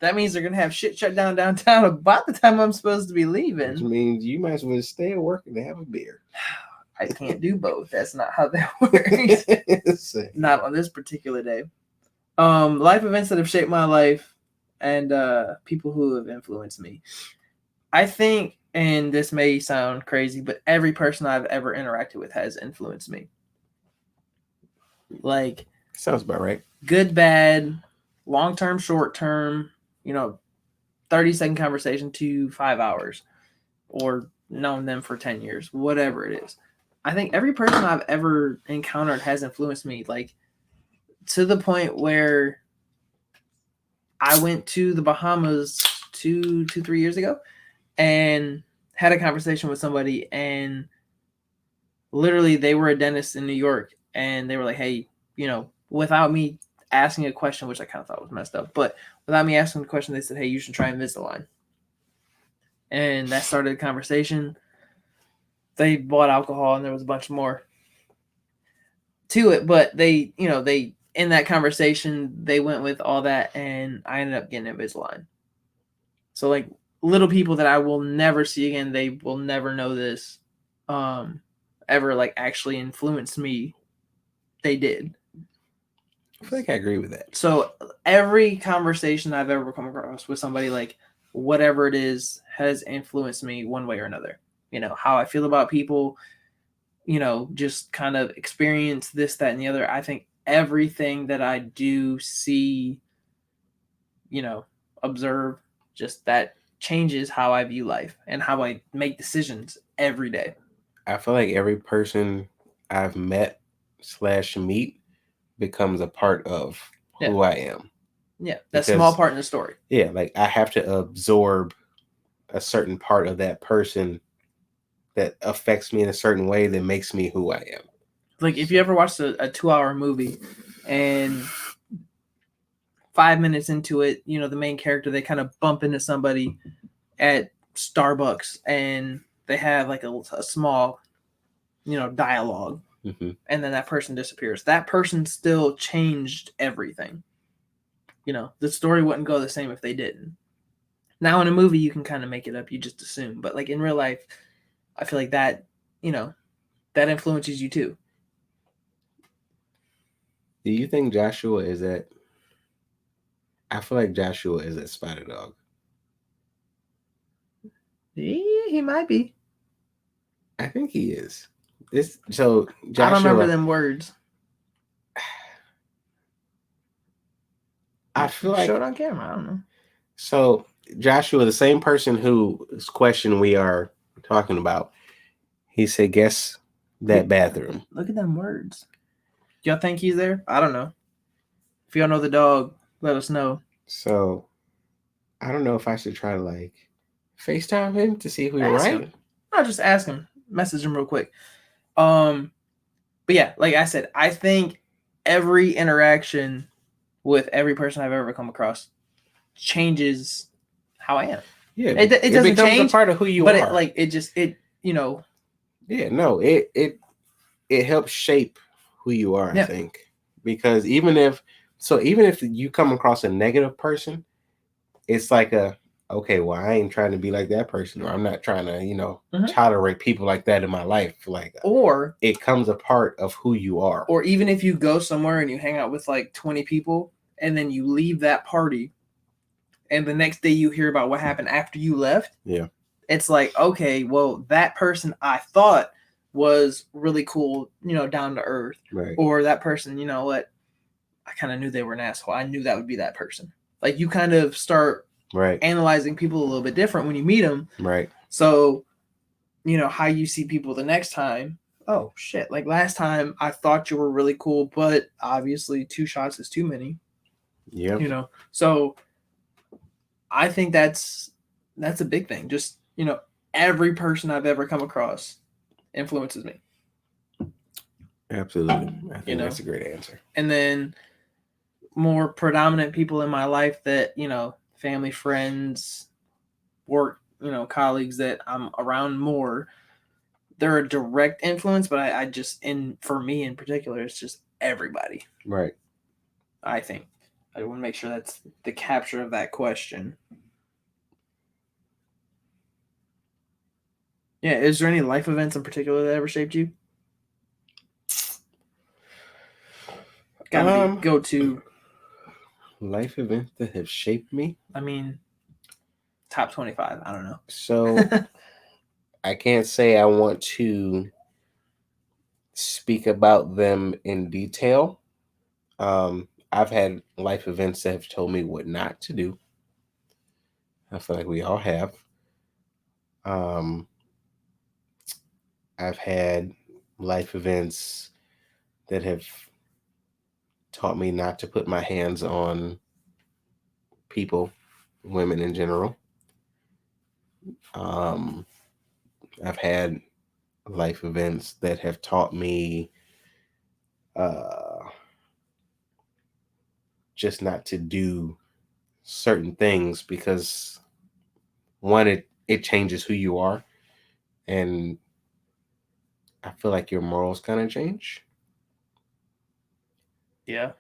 That means they're gonna have shit shut down downtown about the time I'm supposed to be leaving. Which means you might as well stay at work and have a beer. I can't do both. That's not how that works. Not on this particular day. Life events that have shaped my life and people who have influenced me. I think, and this may sound crazy, but every person I've ever interacted with has influenced me. Like, sounds about right. Good, bad, long term, short term, 30-second conversation to 5 hours, or known them for 10 years, whatever it is. I think every person I've ever encountered has influenced me, like, to the point where I went to the Bahamas 3 years ago and had a conversation with somebody, and literally they were a dentist in New York, and they were like, hey, without me asking a question, which I kind of thought was messed up, but without me asking the question, they said, hey, you should try Invisalign. And that started a conversation. They bought alcohol, and there was a bunch more to it, but they in that conversation, they went with all that, and I ended up getting Invisalign. So, like, little people that I will never see again, they will never know this, ever, like, actually influenced me. They did. I feel like I agree with that. So, every conversation I've ever come across with somebody, like, whatever it is, has influenced me one way or another. How I feel about people, just kind of experience this, that, and the other. I think everything that I do, see, observe, just that changes how I view life and how I make decisions every day. I feel like every person I've met / meet becomes a part of who I am. Yeah, that's a small part in the story. Yeah, like I have to absorb a certain part of that person that affects me in a certain way that makes me who I am. Like, if you ever watched a 2-hour movie and 5 minutes into it, the main character, they kind of bump into somebody at Starbucks and they have like a small, dialogue. Mm-hmm. And then that person disappears. That person still changed everything. The story wouldn't go the same if they didn't. Now in a movie, you can kind of make it up. You just assume. But like in real life, I feel like that, that influences you too. Do you think Joshua is at... I feel like Joshua is at Spider Dog. He might be. I think he is. Joshua, I don't remember them words. I feel like... Show it on camera. I don't know. So Joshua, the same person whose question we are talking about, he said, guess that bathroom. Look at them words. Y'all think he's there? I don't know. If y'all know the dog, let us know. So I don't know if I should try to like FaceTime him to see if we were right. I'll just ask him. Message him real quick. But yeah, like I said, I think every interaction with every person I've ever come across changes how I am. Yeah, it doesn't becomes change a part of who you but are. Yeah, no, it helps shape who you are. Yeah. I think, because even if you come across a negative person, it's like okay, well, I ain't trying to be like that person, or I'm not trying to, Mhm. tolerate people like that in my life. Like, Or it comes a part of who you are. or even if you go somewhere and you hang out with like 20 people and then you leave that party and the next day you hear about what happened after you left. Yeah. It's like, okay, well, that person I thought was really cool, down to earth. Right. Or that person, you know what? I kind of knew they were an asshole. I knew that would be that person. Like, you kind of start analyzing people a little bit different when you meet them. Right. So, how you see people the next time. Oh, shit. Like, last time I thought you were really cool, but obviously 2 shots is too many. Yeah. So I think that's a big thing. Just, every person I've ever come across influences me. Absolutely. I think that's a great answer. And then more predominant people in my life that, family, friends, work, colleagues that I'm around more, they're a direct influence, but I just, for me in particular, it's just everybody. Right. I think. I want to make sure that's the capture of that question. Yeah, is there any life events in particular that ever shaped you? Gotta be go-to life events that have shaped me. I mean, top 25. I don't know. So I can't say I want to speak about them in detail. I've had life events that have told me what not to do. I feel like we all have. I've had life events that have taught me not to put my hands on people, women in general. I've had life events that have taught me just not to do certain things because one, it changes who you are, and I feel like your morals kind of change. Yeah.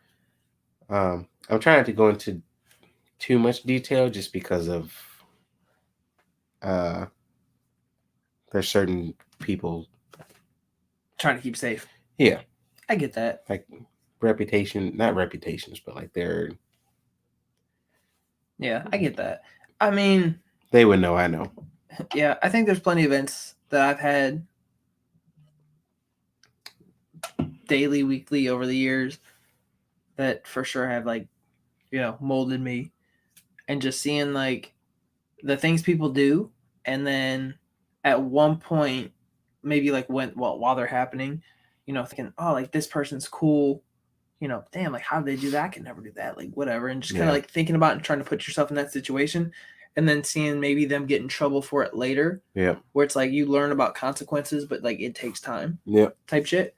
I'm trying not to go into too much detail just because of there's certain people Trying to keep safe. Yeah. I get that. Like not reputations, but like they're. Yeah, I get that. I mean, they would know, I know. Yeah, I think there's plenty of events that I've had daily, weekly over the years that for sure have molded me, and just seeing like the things people do, and then at one point, maybe like while they're happening, thinking, oh, like this person's cool, damn, like how did they do that? I can never do that, like whatever, and just kind of like thinking about and trying to put yourself in that situation, and then seeing maybe them get in trouble for it later. Yeah. Where it's like you learn about consequences, but like it takes time. Yeah. Type shit.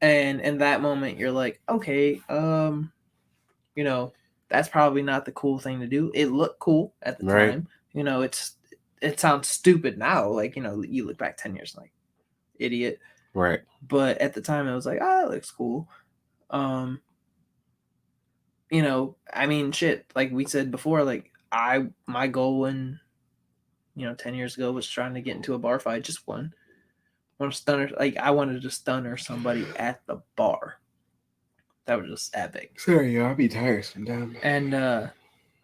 And in that moment, you're like, okay, that's probably not the cool thing to do. It looked cool at the time. It sounds stupid now. Like, you look back 10 years like idiot. Right. But at the time it was like, it looks cool. I mean, shit, like we said before, like my goal when, 10 years ago was trying to get into a bar fight, just one. I wanted to stunner somebody at the bar. That was just epic. Sorry, I'll be tired sometimes. And I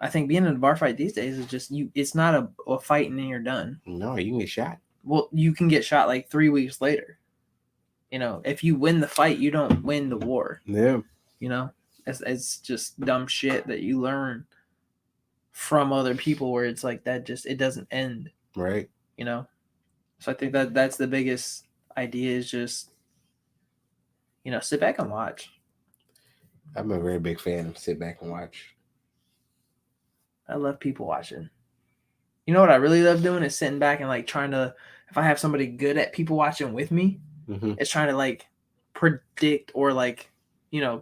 think being in a bar fight these days is just it's not a fight and then you're done. No, you can get shot. Well, you can get shot like 3 weeks later. If you win the fight, you don't win the war. Yeah. It's just dumb shit that you learn from other people where it's like that it doesn't end. Right. So I think that's the biggest idea is just, sit back and watch. I'm a very big fan of sit back and watch. I love people watching. You know what I really love doing is sitting back and like trying to, if I have somebody good at people watching with me, it's trying to like predict or like,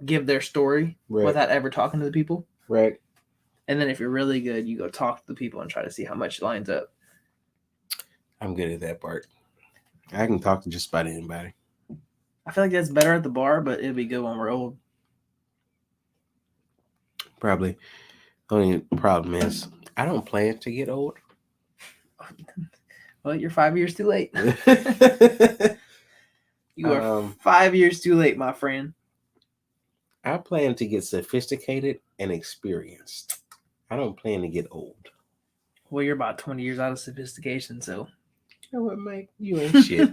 give their story without ever talking to the people. Right. And then if you're really good, you go talk to the people and try to see how much it lines up. I'm good at that part. I can talk to just about anybody. I feel like that's better at the bar, but it'll be good when we're old. Probably. The only problem is I don't plan to get old. Well, you're 5 years too late. You are 5 years too late, my friend. I plan to get sophisticated and experienced. I don't plan to get old. Well, you're about 20 years out of sophistication, so. You know what, Mike? You ain't shit.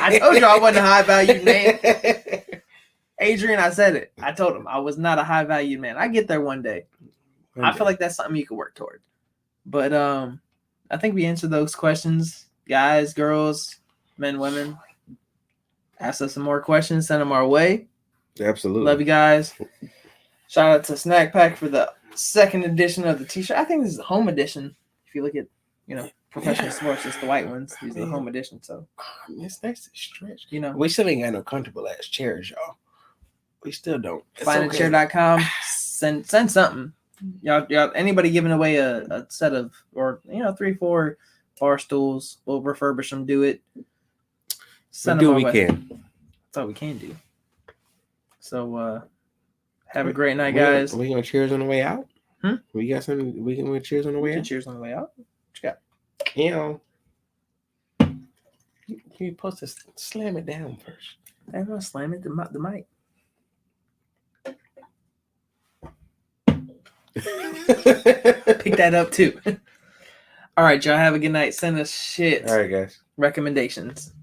I told you I wasn't a high valued man. Adrian, I said it. I told him I was not a high valued man. I get there one day. I feel like that's something you could work toward. But I think we answered those questions. Guys, girls, men, women. Ask us some more questions. Send them our way. Absolutely. Love you guys. Shout out to Snack Pack for the second edition of the t-shirt. I think this is the home edition. If you look at, professional sports, it's the white ones. These are the home edition. So it's nice to stretch. We still ain't got no comfortable ass chairs, y'all. We still don't. Findachair.com. Send something. Y'all, anybody giving away a set of, or 3-4 bar stools, we'll refurbish them. Do it. Send them. Do what we can. That's all we can do. So have a great night, guys. We gonna cheers on the way out? We got some. We can cheers on the way out. Cheers on the way out. What you got? You're supposed to slam it down first. I'm gonna slam it the mic. Pick that up too. All right, y'all. Have a good night. Send us shit. All right, guys. Recommendations.